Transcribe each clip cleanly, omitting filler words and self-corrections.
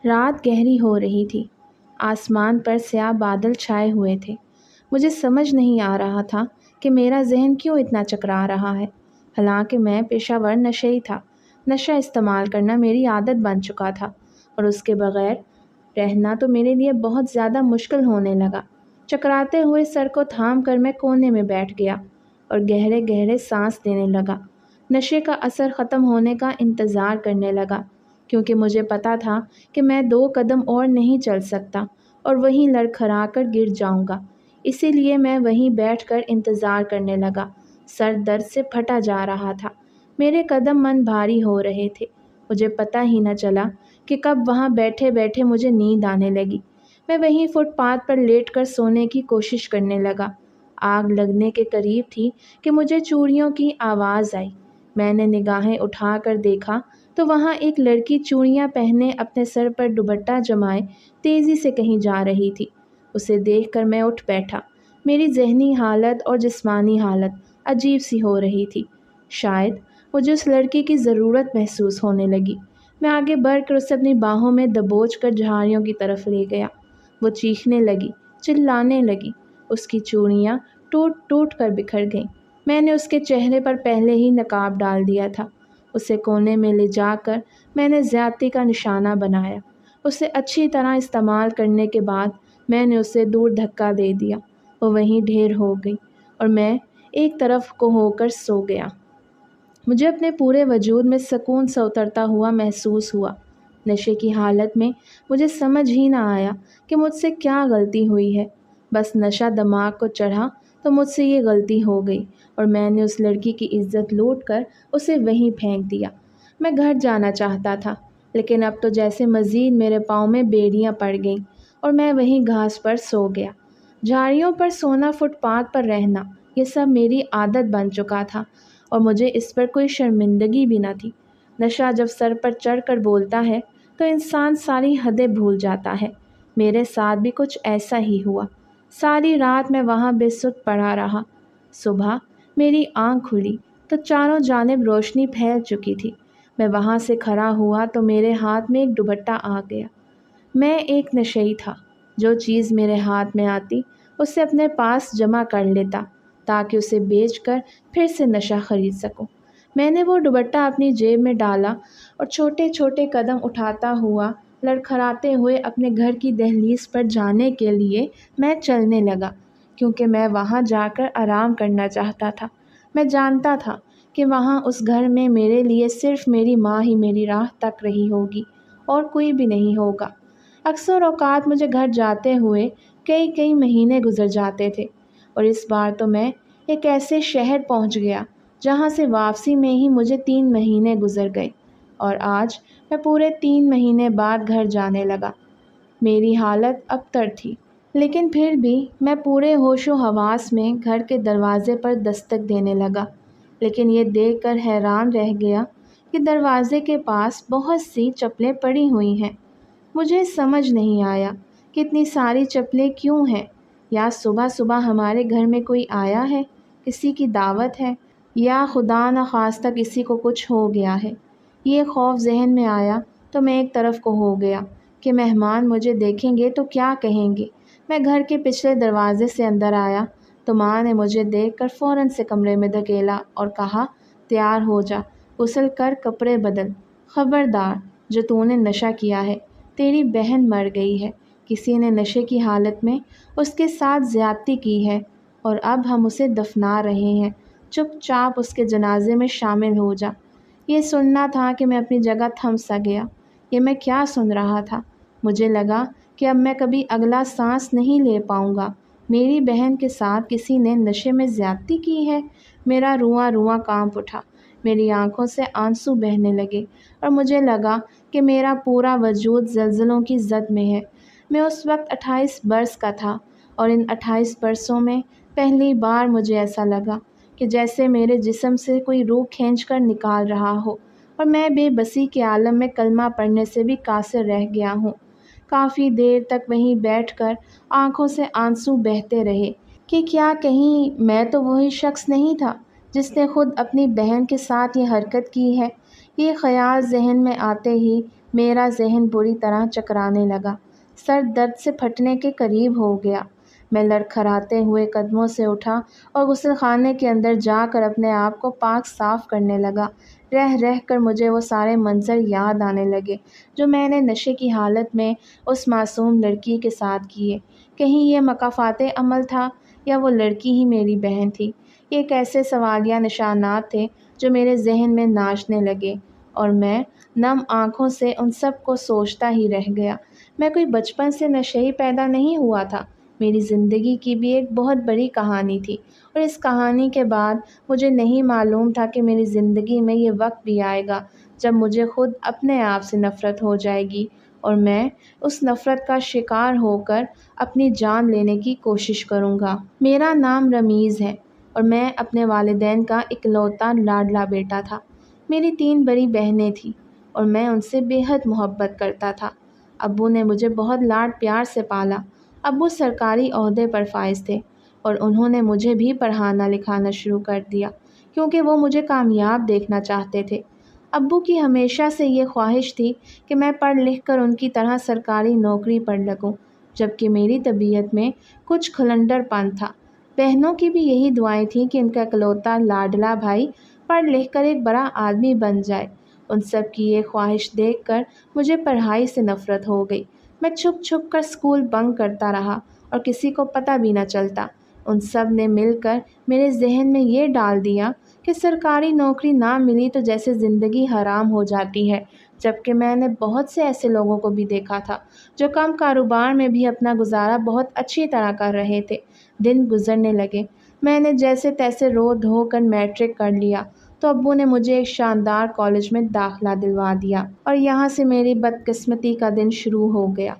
رات گہری ہو رہی تھی، آسمان پر سیاہ بادل چھائے ہوئے تھے۔ مجھے سمجھ نہیں آ رہا تھا کہ میرا ذہن کیوں اتنا چکرا رہا ہے، حالانکہ میں پیشہ ور نشئی تھا۔ نشہ استعمال کرنا میری عادت بن چکا تھا اور اس کے بغیر رہنا تو میرے لیے بہت زیادہ مشکل ہونے لگا۔ چکراتے ہوئے سر کو تھام کر میں کونے میں بیٹھ گیا اور گہرے گہرے سانس لینے لگا۔ نشے کا اثر ختم ہونے کا انتظار کرنے لگا، کیونکہ مجھے پتا تھا کہ میں 2 قدم اور نہیں چل سکتا اور وہیں لڑکھڑا کر گر جاؤں گا۔ اسی لیے میں وہیں بیٹھ کر انتظار کرنے لگا۔ سر درد سے پھٹا جا رہا تھا، میرے قدم من بھاری ہو رہے تھے۔ مجھے پتہ ہی نہ چلا کہ کب وہاں بیٹھے بیٹھے مجھے نیند آنے لگی۔ میں وہیں فٹ پاتھ پر لیٹ کر سونے کی کوشش کرنے لگا۔ آگ لگنے کے قریب تھی کہ مجھے چوڑیوں کی آواز آئی۔ میں نے نگاہیں اٹھا کر دیکھا تو وہاں ایک لڑکی چوڑیاں پہنے اپنے سر پر دوپٹہ جمائے تیزی سے کہیں جا رہی تھی۔ اسے دیکھ کر میں اٹھ بیٹھا۔ میری ذہنی حالت اور جسمانی حالت عجیب سی ہو رہی تھی۔ شاید مجھے اس لڑکی کی ضرورت محسوس ہونے لگی۔ میں آگے بڑھ کر اسے اپنی باہوں میں دبوچ کر جھاڑیوں کی طرف لے گیا۔ وہ چیخنے لگی، چلانے لگی۔ اس کی چوڑیاں ٹوٹ ٹوٹ کر بکھر گئیں۔ میں نے اس کے چہرے پر پہلے ہی نقاب ڈال دیا تھا۔ اسے کونے میں لے جا کر میں نے زیادتی کا نشانہ بنایا۔ اسے اچھی طرح استعمال کرنے کے بعد میں نے اسے دور دھکا دے دیا۔ وہ وہیں ڈھیر ہو گئی اور میں ایک طرف کو ہو کر سو گیا۔ مجھے اپنے پورے وجود میں سکون سا اترتا ہوا محسوس ہوا۔ نشے کی حالت میں مجھے سمجھ ہی نہ آیا کہ مجھ سے کیا غلطی ہوئی ہے۔ بس نشہ دماغ کو چڑھا تو مجھ سے یہ غلطی ہو گئی اور میں نے اس لڑکی کی عزت لوٹ کر اسے وہیں پھینک دیا۔ میں گھر جانا چاہتا تھا، لیکن اب تو جیسے مزید میرے پاؤں میں بیڑیاں پڑ گئیں اور میں وہیں گھاس پر سو گیا۔ جھاڑیوں پر سونا، فٹ پاتھ پر رہنا، یہ سب میری عادت بن چکا تھا اور مجھے اس پر کوئی شرمندگی بھی نہ تھی۔ نشہ جب سر پر چڑھ کر بولتا ہے تو انسان ساری حدیں بھول جاتا ہے۔ میرے ساتھ بھی کچھ ایسا ہی ہوا۔ ساری رات میں وہاں بے سدھ پڑا رہا۔ صبح میری آنکھ کھلی تو چاروں جانب روشنی پھیل چکی تھی۔ میں وہاں سے کھڑا ہوا تو میرے ہاتھ میں ایک دوپٹہ آ گیا۔ میں ایک نشئی تھا، جو چیز میرے ہاتھ میں آتی اسے اپنے پاس جمع کر لیتا تاکہ اسے بیچ کر پھر سے نشہ خرید سکوں۔ میں نے وہ دوپٹہ اپنی جیب میں ڈالا اور چھوٹے چھوٹے قدم اٹھاتا ہوا، لڑکھڑاتے ہوئے اپنے گھر کی دہلیز پر جانے کے لیے میں چلنے لگا، کیونکہ میں وہاں جا کر آرام کرنا چاہتا تھا۔ میں جانتا تھا کہ وہاں اس گھر میں میرے لیے صرف میری ماں ہی میری راہ تک رہی ہوگی اور کوئی بھی نہیں ہوگا۔ اکثر اوقات مجھے گھر جاتے ہوئے کئی مہینے گزر جاتے تھے، اور اس بار تو میں ایک ایسے شہر پہنچ گیا جہاں سے واپسی میں ہی مجھے 3 مہینے گزر گئے، اور آج میں پورے 3 مہینے بعد گھر جانے لگا۔ میری حالت ابتر تھی، لیکن پھر بھی میں پورے ہوش و حواس میں گھر کے دروازے پر دستک دینے لگا، لیکن یہ دیکھ کر حیران رہ گیا کہ دروازے کے پاس بہت سی چپلیں پڑی ہوئی ہیں۔ مجھے سمجھ نہیں آیا کہ اتنی ساری چپلیں کیوں ہیں، یا صبح صبح ہمارے گھر میں کوئی آیا ہے، کسی کی دعوت ہے، یا خدا نخواستہ کسی کو کچھ ہو گیا ہے۔ یہ خوف ذہن میں آیا تو میں ایک طرف کو ہو گیا کہ مہمان مجھے دیکھیں گے تو کیا کہیں گے۔ میں گھر کے پچھلے دروازے سے اندر آیا تو ماں نے مجھے دیکھ کر فوراً سے کمرے میں دھکیلا اور کہا، تیار ہو جا، غسل کر، کپڑے بدل۔ خبردار، جو تو نے نشہ کیا ہے، تیری بہن مر گئی ہے، کسی نے نشے کی حالت میں اس کے ساتھ زیادتی کی ہے اور اب ہم اسے دفنا رہے ہیں، چپ چاپ اس کے جنازے میں شامل ہو جا۔ یہ سننا تھا کہ میں اپنی جگہ تھم سا گیا۔ یہ میں کیا سن رہا تھا؟ مجھے لگا کہ اب میں کبھی اگلا سانس نہیں لے پاؤں گا۔ میری بہن کے ساتھ کسی نے نشے میں زیادتی کی ہے۔ میرا رواں رواں کانپ اٹھا، میری آنکھوں سے آنسو بہنے لگے اور مجھے لگا کہ میرا پورا وجود زلزلوں کی زد میں ہے۔ میں اس وقت 28 برس کا تھا اور ان 28 برسوں میں پہلی بار مجھے ایسا لگا کہ جیسے میرے جسم سے کوئی روح کھینچ کر نکال رہا ہو، اور میں بے بسی کے عالم میں کلمہ پڑھنے سے بھی قاصر رہ گیا ہوں۔ کافی دیر تک وہیں بیٹھ کر آنکھوں سے آنسو بہتے رہے کہ کیا کہیں میں تو وہی شخص نہیں تھا جس نے خود اپنی بہن کے ساتھ یہ حرکت کی ہے۔ یہ خیال ذہن میں آتے ہی میرا ذہن بری طرح چکرانے لگا، سر درد سے پھٹنے کے قریب ہو گیا۔ میں لڑکھڑاتے ہوئے قدموں سے اٹھا اور غسل خانے کے اندر جا کر اپنے آپ کو پاک صاف کرنے لگا۔ رہ رہ کر مجھے وہ سارے منظر یاد آنے لگے جو میں نے نشے کی حالت میں اس معصوم لڑکی کے ساتھ کیے۔ کہیں یہ مکافات عمل تھا یا وہ لڑکی ہی میری بہن تھی؟ یہ ایک ایسے سوالیہ نشانات تھے جو میرے ذہن میں ناچنے لگے اور میں نم آنکھوں سے ان سب کو سوچتا ہی رہ گیا۔ میں کوئی بچپن سے نشئی پیدا نہیں ہوا تھا، میری زندگی کی بھی ایک بہت بڑی کہانی تھی، اور اس کہانی کے بعد مجھے نہیں معلوم تھا کہ میری زندگی میں یہ وقت بھی آئے گا جب مجھے خود اپنے آپ سے نفرت ہو جائے گی اور میں اس نفرت کا شکار ہو کر اپنی جان لینے کی کوشش کروں گا۔ میرا نام رمیز ہے اور میں اپنے والدین کا اکلوتا لاڈلا بیٹا تھا۔ میری 3 بڑی بہنیں تھیں اور میں ان سے بے حد محبت کرتا تھا۔ ابو نے مجھے بہت لاڈ پیار سے پالا۔ ابو سرکاری عہدے پر فائز تھے اور انہوں نے مجھے بھی پڑھانا لکھانا شروع کر دیا کیونکہ وہ مجھے کامیاب دیکھنا چاہتے تھے۔ ابو کی ہمیشہ سے یہ خواہش تھی کہ میں پڑھ لکھ کر ان کی طرح سرکاری نوکری پر لگوں، جبکہ میری طبیعت میں کچھ کھلنڈر پن تھا۔ بہنوں کی بھی یہی دعائیں تھیں کہ ان کا اکلوتا لاڈلا بھائی پڑھ لکھ کر ایک بڑا آدمی بن جائے۔ ان سب کی یہ خواہش دیکھ کر مجھے پڑھائی سے نفرت ہو گئی۔ میں چھپ چھپ کر اسکول بنک کرتا رہا اور کسی کو پتہ بھی نہ چلتا۔ ان سب نے مل کر میرے ذہن میں یہ ڈال دیا کہ سرکاری نوکری نہ ملی تو جیسے زندگی حرام ہو جاتی ہے، جبکہ میں نے بہت سے ایسے لوگوں کو بھی دیکھا تھا جو کم کاروبار میں بھی اپنا گزارا بہت اچھی طرح کر رہے تھے۔ دن گزرنے لگے، میں نے جیسے تیسے رو دھو کر میٹرک کر لیا تو ابو نے مجھے ایک شاندار کالج میں داخلہ دلوا دیا اور یہاں سے میری بدقسمتی کا دن شروع ہو گیا۔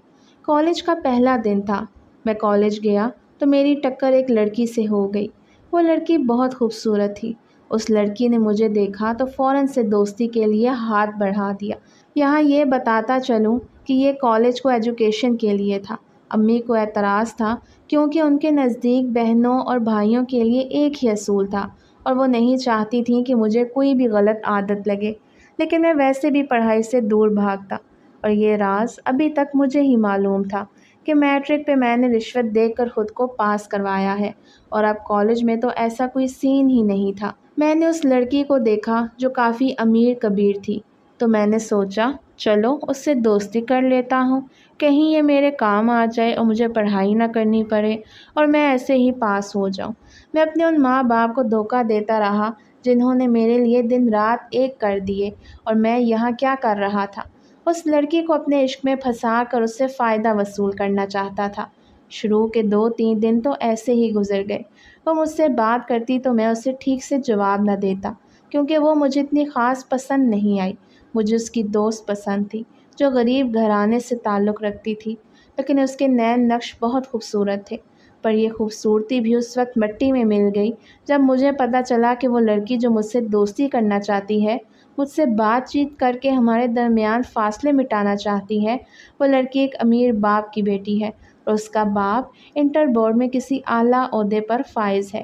کالج کا پہلا دن تھا۔ میں کالج گیا تو میری ٹکر ایک لڑکی سے ہو گئی۔ وہ لڑکی بہت خوبصورت تھی۔ اس لڑکی نے مجھے دیکھا تو فوراً سے دوستی کے لیے ہاتھ بڑھا دیا۔ یہاں یہ بتاتا چلوں کہ یہ کالج کو ایجوکیشن کے لیے تھا۔ امی کو اعتراض تھا کیونکہ ان کے نزدیک بہنوں اور بھائیوں کے لیے ایک ہی اصول تھا اور وہ نہیں چاہتی تھیں کہ مجھے کوئی بھی غلط عادت لگے، لیکن میں ویسے بھی پڑھائی سے دور بھاگتا، اور یہ راز ابھی تک مجھے ہی معلوم تھا کہ میٹرک پہ میں نے رشوت دے کر خود کو پاس کروایا ہے، اور اب کالج میں تو ایسا کوئی سین ہی نہیں تھا۔ میں نے اس لڑکی کو دیکھا جو کافی امیر کبیر تھی، تو میں نے سوچا چلو اس سے دوستی کر لیتا ہوں، کہیں یہ میرے کام آ جائے اور مجھے پڑھائی نہ کرنی پڑے اور میں ایسے ہی پاس ہو جاؤں۔ میں اپنے ان ماں باپ کو دھوکہ دیتا رہا جنہوں نے میرے لیے دن رات ایک کر دیے، اور میں یہاں کیا کر رہا تھا؟ اس لڑکی کو اپنے عشق میں پھنسا کر اس سے فائدہ وصول کرنا چاہتا تھا۔ شروع کے 2-3 دن تو ایسے ہی گزر گئے۔ وہ مجھ سے بات کرتی تو میں اسے ٹھیک سے جواب نہ دیتا کیونکہ وہ مجھے اتنی خاص پسند نہیں آئی۔ مجھے اس کی دوست پسند تھی جو غریب گھرانے سے تعلق رکھتی تھی، لیکن اس کے نین نقش بہت خوبصورت تھے، پر یہ خوبصورتی بھی اس وقت مٹی میں مل گئی جب مجھے پتہ چلا کہ وہ لڑکی جو مجھ سے دوستی کرنا چاہتی ہے، مجھ سے بات چیت کر کے ہمارے درمیان فاصلے مٹانا چاہتی ہے، وہ لڑکی ایک امیر باپ کی بیٹی ہے اور اس کا باپ انٹر بورڈ میں کسی اعلیٰ عہدے پر فائز ہے۔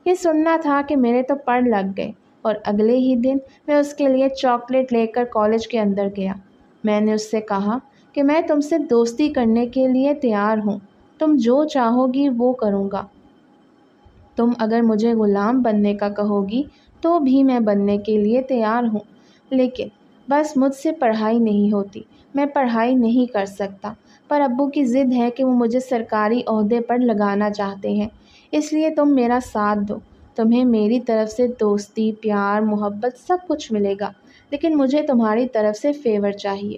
یہ سننا تھا کہ میرے تو پڑ لگ گئے، اور اگلے ہی دن میں اس کے لیے چاکلیٹ لے کر کالج کے اندر گیا۔ میں نے اس سے کہا کہ میں تم سے دوستی کرنے کے لیے تیار ہوں، تم جو چاہو گی وہ کروں گا۔ تم اگر مجھے غلام بننے کا کہو گی تو بھی میں بننے کے لیے تیار ہوں، لیکن بس مجھ سے پڑھائی نہیں ہوتی، میں پڑھائی نہیں کر سکتا۔ پر ابو کی ضد ہے کہ وہ مجھے سرکاری عہدے پر لگانا چاہتے ہیں، اس لیے تم میرا ساتھ دو، تمہیں میری طرف سے دوستی، پیار، محبت سب کچھ ملے گا، لیکن مجھے تمہاری طرف سے فیور چاہیے۔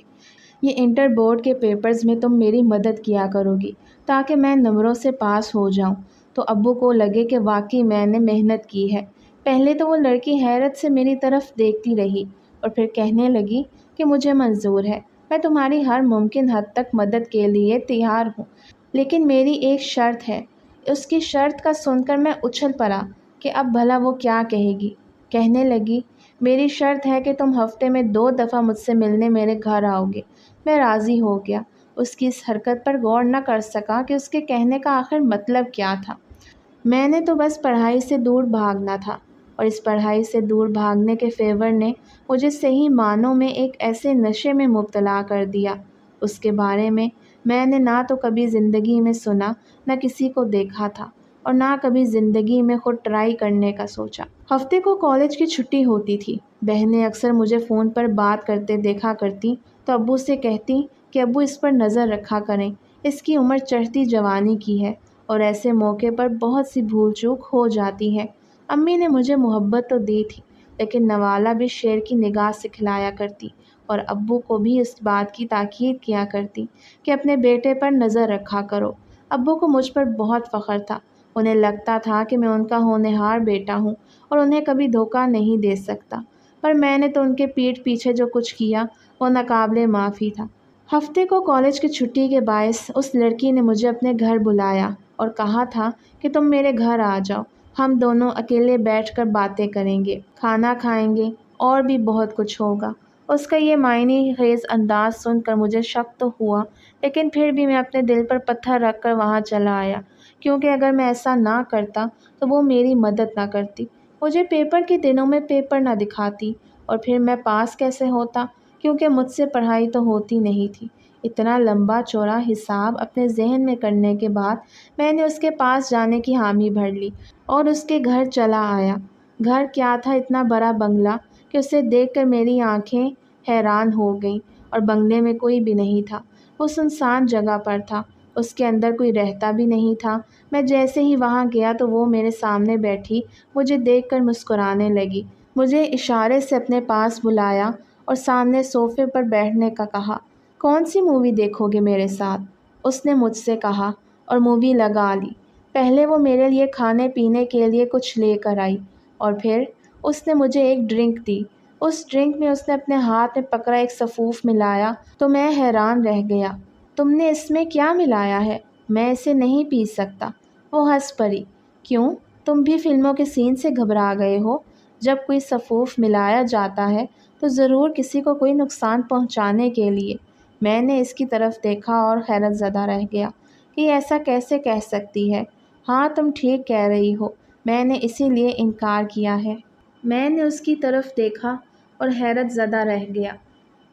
یہ انٹر بورڈ کے پیپرز میں تم میری مدد کیا کرو گی تاکہ میں نمبروں سے پاس ہو جاؤں، تو ابو کو لگے کہ واقعی میں نے محنت کی ہے۔ پہلے تو وہ لڑکی حیرت سے میری طرف دیکھتی رہی اور پھر کہنے لگی کہ مجھے منظور ہے، میں تمہاری ہر ممکن حد تک مدد کے لیے تیار ہوں، لیکن میری ایک شرط ہے۔ اس کی شرط کا سن کر میں اچھل پڑا کہ اب بھلا وہ کیا کہے گی۔ کہنے لگی میری شرط ہے کہ تم ہفتے میں 2 دفعہ مجھ سے ملنے میرے گھر آؤ گے۔ میں راضی ہو گیا۔ اس کی اس حرکت پر غور نہ کر سکا کہ اس کے کہنے کا آخر مطلب کیا تھا۔ میں نے تو بس پڑھائی سے دور بھاگنا تھا، اور اس پڑھائی سے دور بھاگنے کے فیور نے مجھے صحیح معنوں میں ایک ایسے نشے میں مبتلا کر دیا۔ اس کے بارے میں نے نہ تو کبھی زندگی میں سنا، نہ کسی کو دیکھا تھا، اور نہ کبھی زندگی میں خود ٹرائی کرنے کا سوچا۔ ہفتے کو کالج کی چھٹی ہوتی تھی۔ بہنیں اکثر مجھے فون پر بات کرتے دیکھا کرتی تو ابو سے کہتی کہ ابو اس پر نظر رکھا کریں، اس کی عمر چڑھتی جوانی کی ہے اور ایسے موقع پر بہت سی بھول چوک ہو جاتی ہے۔ امی نے مجھے محبت تو دی تھی، لیکن نوالا بھی شیر کی نگاہ سے کھلایا کرتی اور ابو کو بھی اس بات کی تاکید کیا کرتی کہ اپنے بیٹے پر نظر رکھا کرو۔ ابو کو مجھ پر بہت فخر تھا۔ انہیں لگتا تھا کہ میں ان کا ہونہار بیٹا ہوں اور انہیں کبھی دھوکہ نہیں دے سکتا، پر میں نے تو ان کے پیٹھ پیچھے جو کچھ کیا وہ ناقابل معافی تھا۔ ہفتے کو کالج کی چھٹی کے باعث اس لڑکی نے مجھے اپنے گھر بلایا اور کہا تھا کہ تم میرے گھر آ جاؤ، ہم دونوں اکیلے بیٹھ کر باتیں کریں گے، کھانا کھائیں گے اور بھی بہت کچھ ہوگا۔ اس کا یہ معنی خیز انداز سن کر مجھے شک تو ہوا، لیکن پھر بھی میں اپنے دل پر پتھر رکھ کر وہاں چلا آیا، کیونکہ اگر میں ایسا نہ کرتا تو وہ میری مدد نہ کرتی، مجھے پیپر کے دنوں میں پیپر نہ دکھاتی، اور پھر میں پاس کیسے ہوتا، کیونکہ مجھ سے پڑھائی تو ہوتی نہیں تھی۔ اتنا لمبا چوڑا حساب اپنے ذہن میں کرنے کے بعد میں نے اس کے پاس جانے کی حامی بھر لی اور اس کے گھر چلا آیا۔ گھر کیا تھا، اتنا بڑا بنگلہ کہ اسے دیکھ کر میری آنکھیں حیران ہو گئیں، اور بنگلے میں کوئی بھی نہیں تھا، وہ سنسان جگہ پر تھا، اس کے اندر کوئی رہتا بھی نہیں تھا۔ میں جیسے ہی وہاں گیا تو وہ میرے سامنے بیٹھی مجھے دیکھ کر مسکرانے لگی، مجھے اشارے سے اپنے پاس بلایا اور سامنے صوفے پر بیٹھنے کا کہا۔ کون سی مووی دیکھو گے میرے ساتھ؟ اس نے مجھ سے کہا اور مووی لگا لی۔ پہلے وہ میرے لیے کھانے پینے کے لیے کچھ لے کر آئی اور پھر اس نے مجھے ایک ڈرنک دی۔ اس ڈرنک میں اس نے اپنے ہاتھ میں پکڑا ایک سفوف ملایا تو میں حیران رہ گیا۔ تم نے اس میں کیا ملایا ہے؟ میں اسے نہیں پی سکتا۔ وہ ہنس پڑی۔ کیوں؟ تم بھی فلموں کے سین سے گھبرا گئے ہو؟ جب کوئی سفوف ملایا جاتا ہے تو ضرور کسی کو کوئی نقصان پہنچانے کے لیے۔ میں نے اس کی طرف دیکھا اور حیرت زدہ رہ گیا کہ ایسا کیسے کہہ سکتی ہے۔ ہاں تم ٹھیک کہہ رہی ہو، میں نے اسی لیے انکار کیا ہے۔ میں نے اس کی طرف دیکھا اور حیرت زدہ رہ گیا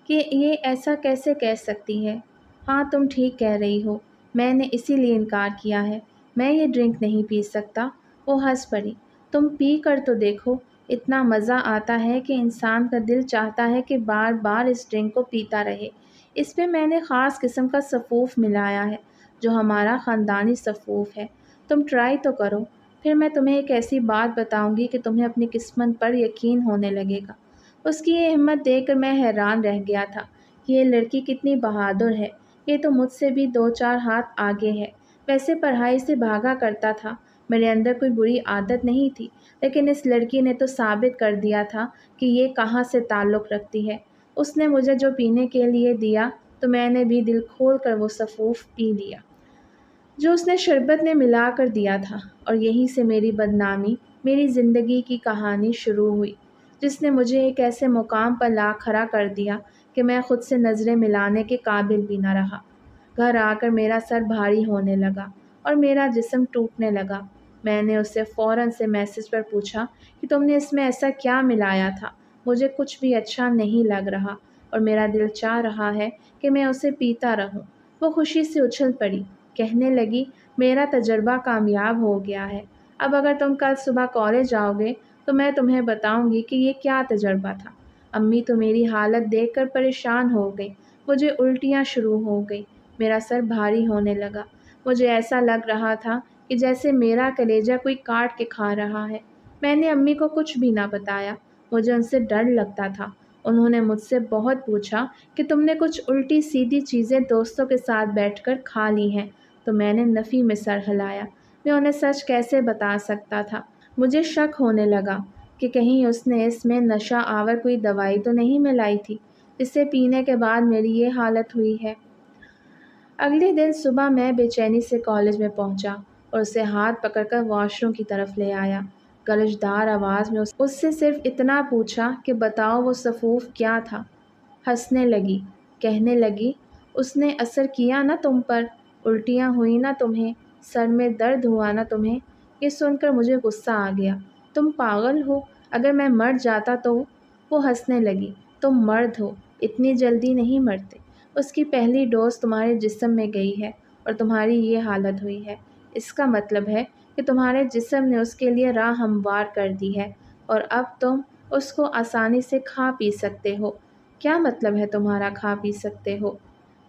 کہ یہ ایسا کیسے کہہ سکتی ہے۔ ہاں تم ٹھیک کہہ رہی ہو، میں نے اسی لیے انکار کیا ہے، میں یہ ڈرنک نہیں پی سکتا۔ وہ ہنس پڑی۔ تم پی کر تو دیکھو، اتنا مزہ آتا ہے کہ انسان کا دل چاہتا ہے کہ بار بار اس ڈرنک کو پیتا رہے۔ اس میں میں نے خاص قسم کا سفوف ملایا ہے جو ہمارا خاندانی سفوف ہے، تم ٹرائی تو کرو، پھر میں تمہیں ایک ایسی بات بتاؤں گی کہ تمہیں اپنی قسمت پر یقین ہونے لگے گا۔ اس کی یہ ہمت دیکھ کر میں حیران رہ گیا تھا کہ یہ لڑکی کتنی بہادر ہے، یہ تو مجھ سے بھی 2-4 ہاتھ آگے ہے۔ ویسے پڑھائی سے بھاگا کرتا تھا، میرے اندر کوئی بری عادت نہیں تھی، لیکن اس لڑکی نے تو ثابت کر دیا تھا کہ یہ کہاں سے تعلق رکھتی ہے۔ اس نے مجھے جو پینے کے لیے دیا تو میں نے بھی دل کھول کر وہ سفوف پی لیا جو اس نے شربت میں ملا کر دیا تھا، اور یہیں سے میری بدنامی، میری زندگی کی کہانی شروع ہوئی، جس نے مجھے ایک ایسے مقام پر لا کھڑا کر دیا کہ میں خود سے نظریں ملانے کے قابل بھی نہ رہا۔ گھر آ کر میرا سر بھاری ہونے لگا اور میرا جسم ٹوٹنے لگا۔ میں نے اس سے فوراً سے میسج پر پوچھا کہ تم نے اس میں ایسا کیا ملایا تھا؟ مجھے کچھ بھی اچھا نہیں لگ رہا اور میرا دل چاہ رہا ہے کہ میں اسے پیتا رہوں۔ وہ خوشی سے اچھل پڑی، کہنے لگی میرا تجربہ کامیاب ہو گیا ہے، اب اگر تم کل صبح کالج آؤ گے تو میں تمہیں بتاؤں گی کہ یہ کیا تجربہ تھا۔ امی تو میری حالت دیکھ کر پریشان ہو گئی، مجھے الٹیاں شروع ہو گئی، میرا سر بھاری ہونے لگا، مجھے ایسا لگ رہا تھا کہ جیسے میرا کلیجہ کوئی کاٹ کے کھا رہا ہے۔ میں نے امی کو کچھ بھی نہ بتایا، مجھے ان سے ڈر لگتا تھا۔ انہوں نے مجھ سے بہت پوچھا کہ تم نے کچھ الٹی سیدھی چیزیں دوستوں کے ساتھ بیٹھ کر کھا لی ہیں، تو میں نے نفی میں سر ہلایا۔ میں انہیں سچ کیسے بتا سکتا تھا؟ مجھے شک ہونے لگا کہ کہیں اس نے اس میں نشہ آور کوئی دوائی تو نہیں ملائی تھی جسے پینے کے بعد میری یہ حالت ہوئی ہے۔ اگلے دن صبح میں بے چینی سے کالج میں پہنچا اور اسے ہاتھ پکڑ کر واش روم کی طرف لے آیا۔ گلجدار آواز میں اس سے صرف اتنا پوچھا کہ بتاؤ وہ سفوف کیا تھا۔ ہنسنے لگی، کہنے لگی اس نے اثر کیا نا تم پر، الٹیاں ہوئی نا تمہیں، سر میں درد ہوا نا تمہیں۔ یہ سن کر مجھے غصہ آ گیا۔ تم پاگل ہو، اگر میں مر جاتا تو؟ وہ ہنسنے لگی۔ تم مرد ہو، اتنی جلدی نہیں مرتے۔ اس کی پہلی ڈوز تمہارے جسم میں گئی ہے اور تمہاری یہ حالت ہوئی ہے۔ اس کا مطلب ہے کہ تمہارے جسم نے اس کے لیے راہ ہموار کر دی ہے اور اب تم اس کو آسانی سے کھا پی سکتے ہو۔ کیا مطلب ہے تمہارا کھا پی سکتے ہو؟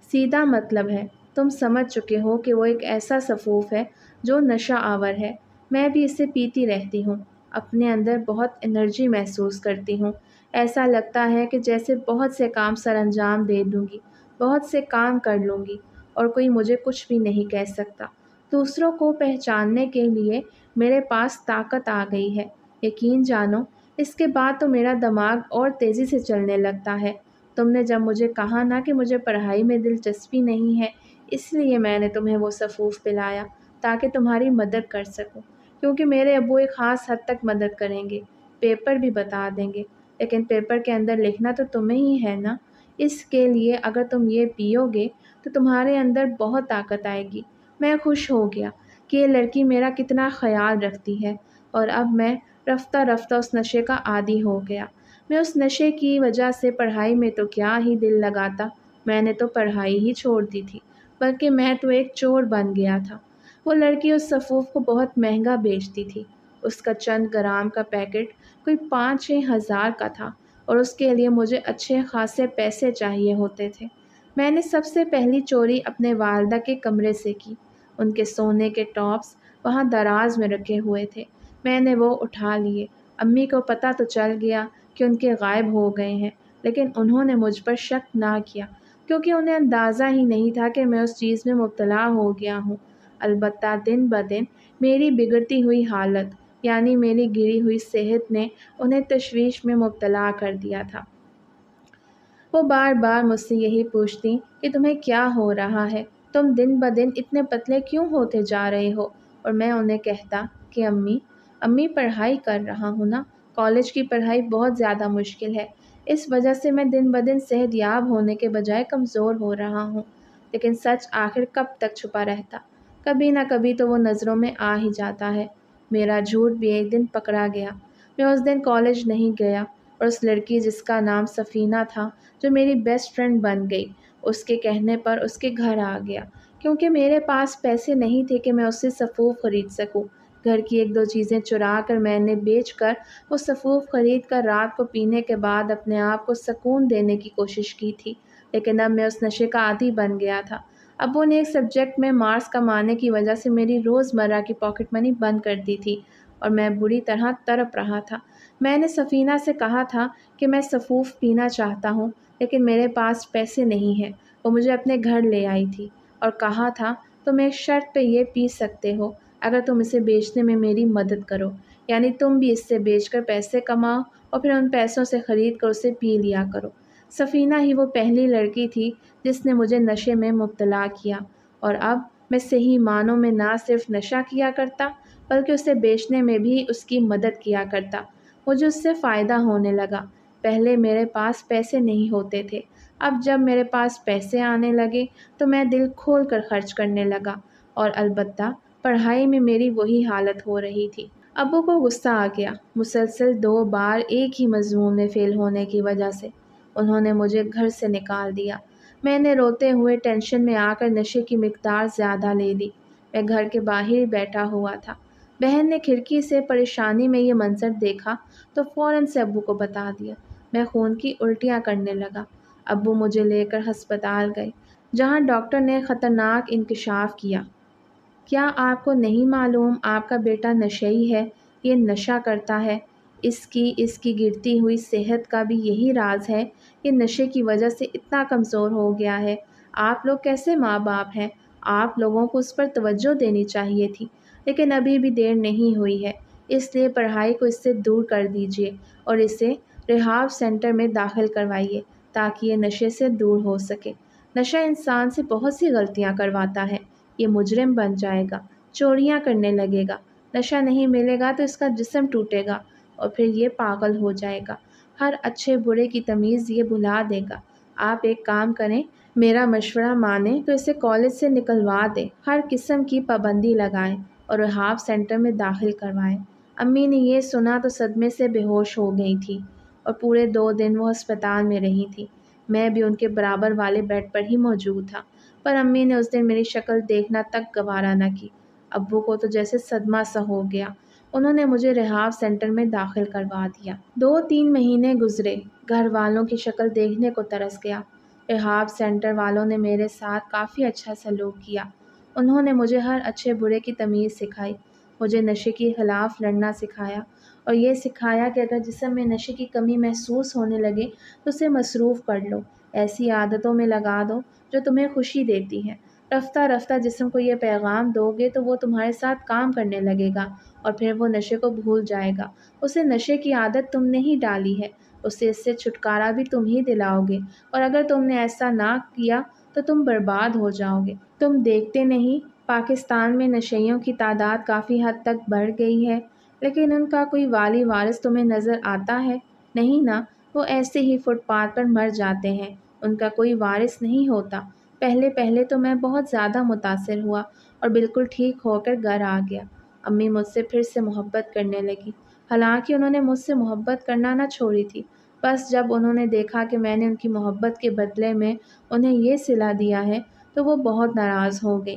سیدھا مطلب ہے تم سمجھ چکے ہو کہ وہ ایک ایسا سفوف ہے جو نشہ آور ہے۔ میں بھی اسے پیتی رہتی ہوں، اپنے اندر بہت انرجی محسوس کرتی ہوں۔ ایسا لگتا ہے کہ جیسے بہت سے کام سر انجام دے دوں گی، بہت سے کام کر لوں گی اور کوئی مجھے کچھ بھی نہیں کہہ سکتا۔ دوسروں کو پہچاننے کے لیے میرے پاس طاقت آ گئی ہے۔ یقین جانو، اس کے بعد تو میرا دماغ اور تیزی سے چلنے لگتا ہے۔ تم نے جب مجھے کہا نا کہ مجھے پڑھائی میں دلچسپی نہیں ہے، اس لیے میں نے تمہیں وہ سفوف پلایا تاکہ تمہاری مدد کر سکوں، کیونکہ میرے ابو ایک خاص حد تک مدد کریں گے، پیپر بھی بتا دیں گے، لیکن پیپر کے اندر لکھنا تو تمہیں ہی ہے نا۔ اس کے لیے اگر تم یہ پیو گے تو تمہارے اندر بہت طاقت آئے گی۔ میں خوش ہو گیا کہ یہ لڑکی میرا کتنا خیال رکھتی ہے، اور اب میں رفتہ رفتہ اس نشے کا عادی ہو گیا۔ میں اس نشے کی وجہ سے پڑھائی میں تو کیا ہی دل لگاتا، میں نے تو پڑھائی ہی چھوڑ دی تھی، بلکہ میں تو ایک چور بن گیا تھا۔ وہ لڑکی اس سفوف کو بہت مہنگا بیچتی تھی۔ اس کا چند گرام کا پیکٹ کوئی 5-6 ہزار کا تھا اور اس کے لیے مجھے اچھے خاصے پیسے چاہیے ہوتے تھے۔ میں نے سب سے پہلی چوری اپنے والدہ کے کمرے سے کی۔ ان کے سونے کے ٹاپس وہاں دراز میں رکھے ہوئے تھے، میں نے وہ اٹھا لیے۔ امی کو پتہ تو چل گیا کہ ان کے غائب ہو گئے ہیں، لیکن انہوں نے مجھ پر شک نہ کیا، کیونکہ انہیں اندازہ ہی نہیں تھا کہ میں اس چیز میں مبتلا ہو گیا ہوں۔ البتہ دن بدن میری بگڑتی ہوئی حالت، یعنی میری گری ہوئی صحت نے انہیں تشویش میں مبتلا کر دیا تھا۔ وہ بار بار مجھ سے یہی پوچھتی کہ تمہیں کیا ہو رہا ہے، تم دن بدن اتنے پتلے کیوں ہوتے جا رہے ہو؟ اور میں انہیں کہتا کہ امی پڑھائی کر رہا ہوں نا، کالج کی پڑھائی بہت زیادہ مشکل ہے، اس وجہ سے میں دن بدن صحت یاب ہونے کے بجائے کمزور ہو رہا ہوں۔ لیکن سچ آخر کب تک چھپا رہتا؟ کبھی نہ کبھی تو وہ نظروں میں آ ہی جاتا ہے۔ میرا جھوٹ بھی ایک دن پکڑا گیا۔ میں اس دن کالج نہیں گیا اور اس لڑکی جس کا نام سفینہ تھا، جو میری بیسٹ فرینڈ بن گئی، اس کے کہنے پر اس کے گھر آ گیا، کیونکہ میرے پاس پیسے نہیں تھے کہ میں اس سے سفوف خرید سکوں۔ گھر کی 1-2 چیزیں چرا کر میں نے بیچ کر وہ سفوف خرید کر رات کو پینے کے بعد اپنے آپ کو سکون دینے کی کوشش کی تھی، لیکن اب میں اس نشے کا عادی بن گیا تھا۔ ابو نے ایک سبجیکٹ میں مارکس کمانے کی وجہ سے میری روزمرہ کی پاکٹ منی بند کر دی تھی اور میں بری طرح تڑپ رہا تھا۔ میں نے سفینہ سے کہا تھا کہ میں سفوف پینا چاہتا ہوں، لیکن میرے پاس پیسے نہیں ہیں۔ وہ مجھے اپنے گھر لے آئی تھی اور کہا تھا تم ایک شرط پہ یہ پی سکتے ہو، اگر تم اسے بیچنے میں میری مدد کرو، یعنی تم بھی اس سے بیچ کر پیسے کماؤ اور پھر ان پیسوں سے خرید کر اسے پی لیا کرو۔ سفینہ ہی وہ پہلی لڑکی تھی جس نے مجھے نشے میں مبتلا کیا، اور اب میں صحیح معنوں میں نہ صرف نشہ کیا کرتا بلکہ اسے بیچنے میں بھی اس کی مدد کیا کرتا۔ مجھے اس سے فائدہ ہونے لگا۔ پہلے میرے پاس پیسے نہیں ہوتے تھے، اب جب میرے پاس پیسے آنے لگے تو میں دل کھول کر خرچ کرنے لگا، اور البتہ پڑھائی میں میری وہی حالت ہو رہی تھی۔ ابو کو غصہ آ گیا، مسلسل 2 بار ایک ہی مضمون میں فیل ہونے کی وجہ سے۔ انہوں نے مجھے گھر سے نکال دیا۔ میں نے روتے ہوئے ٹینشن میں آ کر نشے کی مقدار زیادہ لے لی۔ میں گھر کے باہر بیٹھا ہوا تھا۔ بہن نے کھڑکی سے پریشانی میں یہ منظر دیکھا تو فوراً سے ابو کو بتا دیا۔ میں خون کی الٹیاں کرنے لگا۔ ابو مجھے لے کر ہسپتال گئے، جہاں ڈاکٹر نے خطرناک انکشاف کیا۔ کیا آپ کو نہیں معلوم آپ کا بیٹا نشئی ہے، یہ نشہ کرتا ہے؟ اس کی گرتی ہوئی صحت کا بھی یہی راز ہے، یہ نشے کی وجہ سے اتنا کمزور ہو گیا ہے۔ آپ لوگ کیسے ماں باپ ہیں؟ آپ لوگوں کو اس پر توجہ دینی چاہیے تھی، لیکن ابھی بھی دیر نہیں ہوئی ہے، اس لیے پڑھائی کو اس سے دور کر دیجیے اور اسے ریہاب سینٹر میں داخل کروائیے تاکہ یہ نشے سے دور ہو سکے۔ نشہ انسان سے بہت سی غلطیاں کرواتا ہے، یہ مجرم بن جائے گا، چوریاں کرنے لگے گا، نشہ نہیں ملے گا تو اس کا جسم ٹوٹے گا اور پھر یہ پاگل ہو جائے گا، ہر اچھے برے کی تمیز یہ بھلا دے گا۔ آپ ایک کام کریں، میرا مشورہ مانیں تو اسے کالج سے نکلوا دیں، ہر قسم کی پابندی لگائیں اور ریہاب سینٹر میں داخل کروائیں۔ امی نے یہ سنا تو صدمے سے بے ہوش ہو گئی تھی اور پورے 2 دن وہ ہسپتال میں رہی تھی۔ میں بھی ان کے برابر والے بیڈ پر ہی موجود تھا، پر امی نے اس دن میری شکل دیکھنا تک گوارا نہ کی۔ ابو کو تو جیسے صدمہ سا ہو گیا۔ انہوں نے مجھے ریہاب سینٹر میں داخل کروا دیا۔ 2-3 مہینے گزرے، گھر والوں کی شکل دیکھنے کو ترس گیا۔ ریہاب سینٹر والوں نے میرے ساتھ کافی اچھا سلوک کیا۔ انہوں نے مجھے ہر اچھے برے کی تمیز سکھائی، مجھے نشے کے خلاف لڑنا سکھایا اور یہ سکھایا کہ اگر جسم میں نشے کی کمی محسوس ہونے لگے تو اسے مصروف کر لو، ایسی عادتوں میں لگا دو جو تمہیں خوشی دیتی ہیں۔ رفتہ رفتہ جسم کو یہ پیغام دو گے تو وہ تمہارے ساتھ کام کرنے لگے گا اور پھر وہ نشے کو بھول جائے گا۔ اسے نشے کی عادت تم نے ہی ڈالی ہے، اسے اس سے چھٹکارا بھی تم ہی دلاؤ گے، اور اگر تم نے ایسا نہ کیا تو تم برباد ہو جاؤ گے۔ تم دیکھتے نہیں پاکستان میں نشیوں کی تعداد کافی حد تک بڑھ گئی ہے، لیکن ان کا کوئی والی وارث تمہیں نظر آتا ہے؟ نہیں نا، وہ ایسے ہی فٹ پاتھ پر مر جاتے ہیں، ان کا کوئی وارث نہیں ہوتا۔ پہلے تو میں بہت زیادہ متاثر ہوا اور بالکل ٹھیک ہو کر گھر آ گیا۔ امی مجھ سے پھر سے محبت کرنے لگی، حالانکہ انہوں نے مجھ سے محبت کرنا نہ چھوڑی تھی۔ بس جب انہوں نے دیکھا کہ میں نے ان کی محبت کے بدلے میں انہیں یہ صلہ دیا ہے تو وہ بہت ناراض ہو گئی۔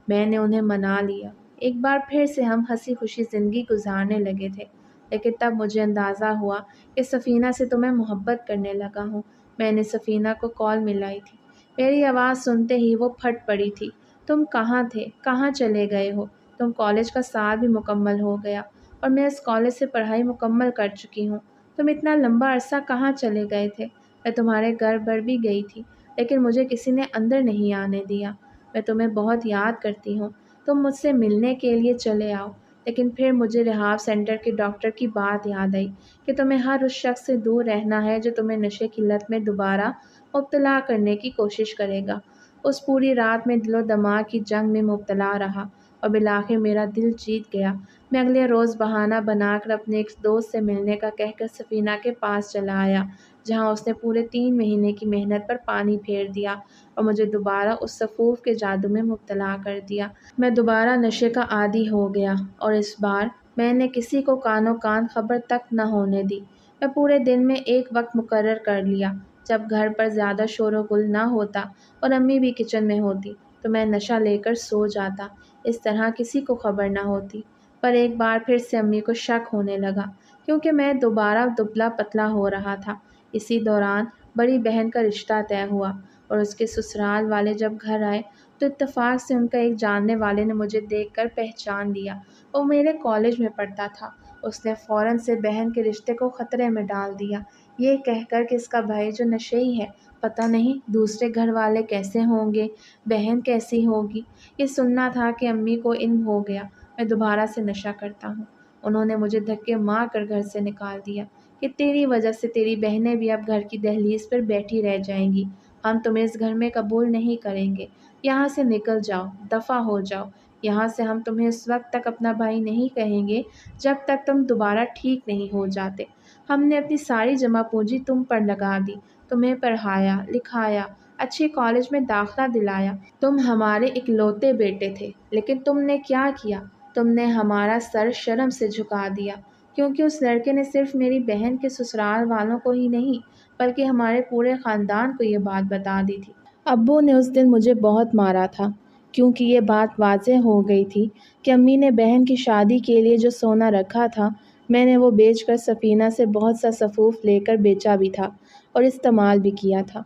میں نے انہیں منا لیا، ایک بار پھر سے ہم ہنسی خوشی زندگی گزارنے لگے تھے۔ لیکن تب مجھے اندازہ ہوا کہ سفینہ سے تو میں محبت کرنے لگا ہوں۔ میں نے سفینہ کو کال ملائی تھی۔ میری آواز سنتے ہی وہ پھٹ پڑی تھی۔ تم کہاں تھے؟ کہاں چلے گئے ہو؟ تم کالج کا سال بھی مکمل ہو گیا اور میں اس کالج سے پڑھائی مکمل کر چکی ہوں۔ تم اتنا لمبا عرصہ کہاں چلے گئے تھے؟ میں تمہارے گھر بھر بھی گئی تھی، لیکن مجھے کسی نے اندر نہیں آنے دیا۔ میں تمہیں بہت یاد کرتی ہوں، تم مجھ سے ملنے کے لیے چلے آؤ۔ لیکن پھر مجھے ریہاب سینٹر کے ڈاکٹر کی بات یاد آئی کہ تمہیں ہر اس شخص سے دور رہنا ہے جو تمہیں نشے کی لت میں دوبارہ مبتلا کرنے کی کوشش کرے گا۔ اس پوری رات میں دل و دماغ کی جنگ میں مبتلا رہا اور بالآخر میرا دل جیت گیا۔ میں اگلے روز بہانہ بنا کر اپنے ایک دوست سے ملنے کا کہہ کر سفینہ کے پاس چلا آیا، جہاں اس نے پورے 3 مہینے کی محنت پر پانی پھیر دیا اور مجھے دوبارہ اس سفوف کے جادو میں مبتلا کر دیا۔ میں دوبارہ نشے کا عادی ہو گیا اور اس بار میں نے کسی کو کانوں کان خبر تک نہ ہونے دی۔ میں پورے دن میں ایک وقت مقرر کر لیا، جب گھر پر زیادہ شور و غل نہ ہوتا اور امی بھی کچن میں ہوتی تو میں نشہ لے کر سو جاتا، اس طرح کسی کو خبر نہ ہوتی۔ پر ایک بار پھر سے امی کو شک ہونے لگا، کیونکہ میں دوبارہ دبلا پتلا ہو رہا تھا۔ اسی دوران بڑی بہن کا رشتہ طے ہوا اور اس کے سسرال والے جب گھر آئے تو اتفاق سے ان کا ایک جاننے والے نے مجھے دیکھ کر پہچان لیا۔ وہ میرے کالج میں پڑھتا تھا۔ اس نے فوراً سے بہن کے رشتے کو خطرے میں ڈال دیا، یہ کہہ کر کہ اس کا بھائی جو نشئی ہے، پتہ نہیں دوسرے گھر والے کیسے ہوں گے، بہن کیسی ہوگی۔ یہ سننا تھا کہ امی کو علم ہو گیا میں دوبارہ سے نشہ کرتا ہوں۔ انہوں نے مجھے دھکے مار کر گھر سے نکال دیا کہ تیری وجہ سے تیری بہنیں بھی اب گھر کی دہلیز پر بیٹھی رہ جائیں گی، ہم تمہیں اس گھر میں قبول نہیں کریں گے، یہاں سے نکل جاؤ، دفع ہو جاؤ یہاں سے۔ ہم تمہیں اس وقت تک اپنا بھائی نہیں کہیں گے جب تک تم دوبارہ ٹھیک نہیں ہو جاتے۔ ہم نے اپنی ساری جمع پونجی تم پر لگا دی، تمہیں پڑھایا لکھایا، اچھے کالج میں داخلہ دلایا۔ تم ہمارے اکلوتے بیٹے تھے، لیکن تم نے کیا کیا؟ تم نے ہمارا سر شرم سے جھکا دیا، کیونکہ اس لڑکے نے صرف میری بہن کے سسرال والوں کو ہی نہیں بلکہ ہمارے پورے خاندان کو یہ بات بتا دی تھی۔ ابو نے اس دن مجھے بہت مارا تھا، کیونکہ یہ بات واضح ہو گئی تھی کہ امی نے بہن کی شادی کے لیے جو سونا رکھا تھا میں نے وہ بیچ کر سفینہ سے بہت سا سفوف لے کر بیچا بھی تھا اور استعمال بھی کیا تھا۔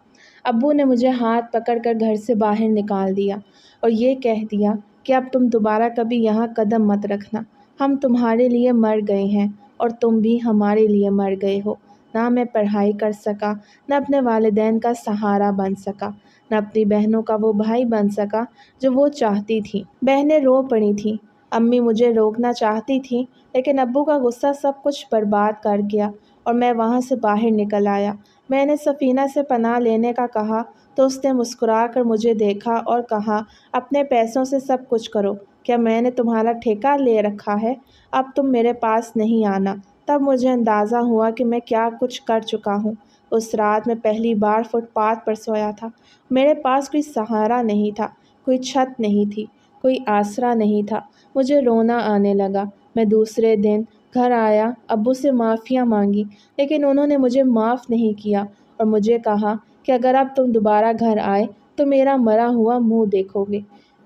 ابو نے مجھے ہاتھ پکڑ کر گھر سے باہر نکال دیا اور یہ کہہ دیا کہ اب تم دوبارہ کبھی یہاں قدم مت رکھنا، ہم تمہارے لیے مر گئے ہیں اور تم بھی ہمارے لیے مر گئے ہو۔ نہ میں پڑھائی کر سکا، نہ اپنے والدین کا سہارا بن سکا، نہ اپنی بہنوں کا وہ بھائی بن سکا جو وہ چاہتی تھیں۔ بہنیں رو پڑی تھیں، امی مجھے روکنا چاہتی تھیں، لیکن ابو کا غصہ سب کچھ برباد کر گیا اور میں وہاں سے باہر نکل آیا۔ میں نے سفینہ سے پناہ لینے کا کہا تو اس نے مسکرا کر مجھے دیکھا اور کہا، اپنے پیسوں سے سب کچھ کرو، کیا میں نے تمہارا ٹھیکہ لے رکھا ہے؟ اب تم میرے پاس نہیں آنا۔ تب مجھے اندازہ ہوا کہ میں کیا کچھ کر چکا ہوں۔ اس رات میں پہلی بار فٹ پاتھ پر سویا تھا۔ میرے پاس کوئی سہارا نہیں تھا، کوئی چھت نہیں تھی، کوئی آسرا نہیں تھا۔ مجھے رونا آنے لگا۔ میں دوسرے دن گھر آیا، ابو سے معافیاں مانگی، لیکن انہوں نے مجھے معاف نہیں کیا اور مجھے کہا کہ اگر اب تم دوبارہ گھر آئے تو میرا مرا ہوا منہ دیکھو گے۔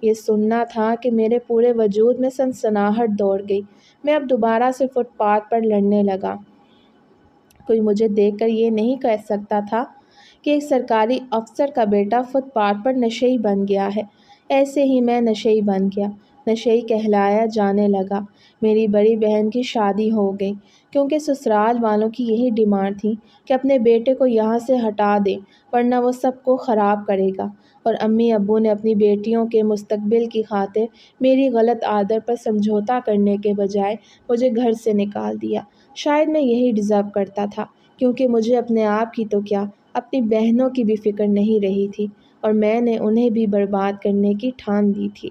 یہ سننا تھا کہ میرے پورے وجود میں سنسناہٹ دوڑ گئی۔ میں اب دوبارہ سے فٹ پاتھ پر لڑنے لگا۔ کوئی مجھے دیکھ کر یہ نہیں کہہ سکتا تھا کہ ایک سرکاری افسر کا بیٹا فٹ پاتھ پر نشئی بن گیا ہے۔ ایسے ہی میں نشئی بن گیا، نشئی کہلایا جانے لگا۔ میری بڑی بہن کی شادی ہو گئی، کیونکہ سسرال والوں کی یہی ڈیمانڈ تھی کہ اپنے بیٹے کو یہاں سے ہٹا دیں ورنہ وہ سب کو خراب کرے گا، اور امی ابو نے اپنی بیٹیوں کے مستقبل کی خاطر میری غلط عادت پر سمجھوتا کرنے کے بجائے مجھے گھر سے نکال دیا۔ شاید میں یہی ڈیزرو کرتا تھا، کیونکہ مجھے اپنے آپ کی تو کیا، اپنی بہنوں کی بھی فکر نہیں رہی تھی، اور میں نے انہیں بھی برباد کرنے کی ٹھان لی تھی۔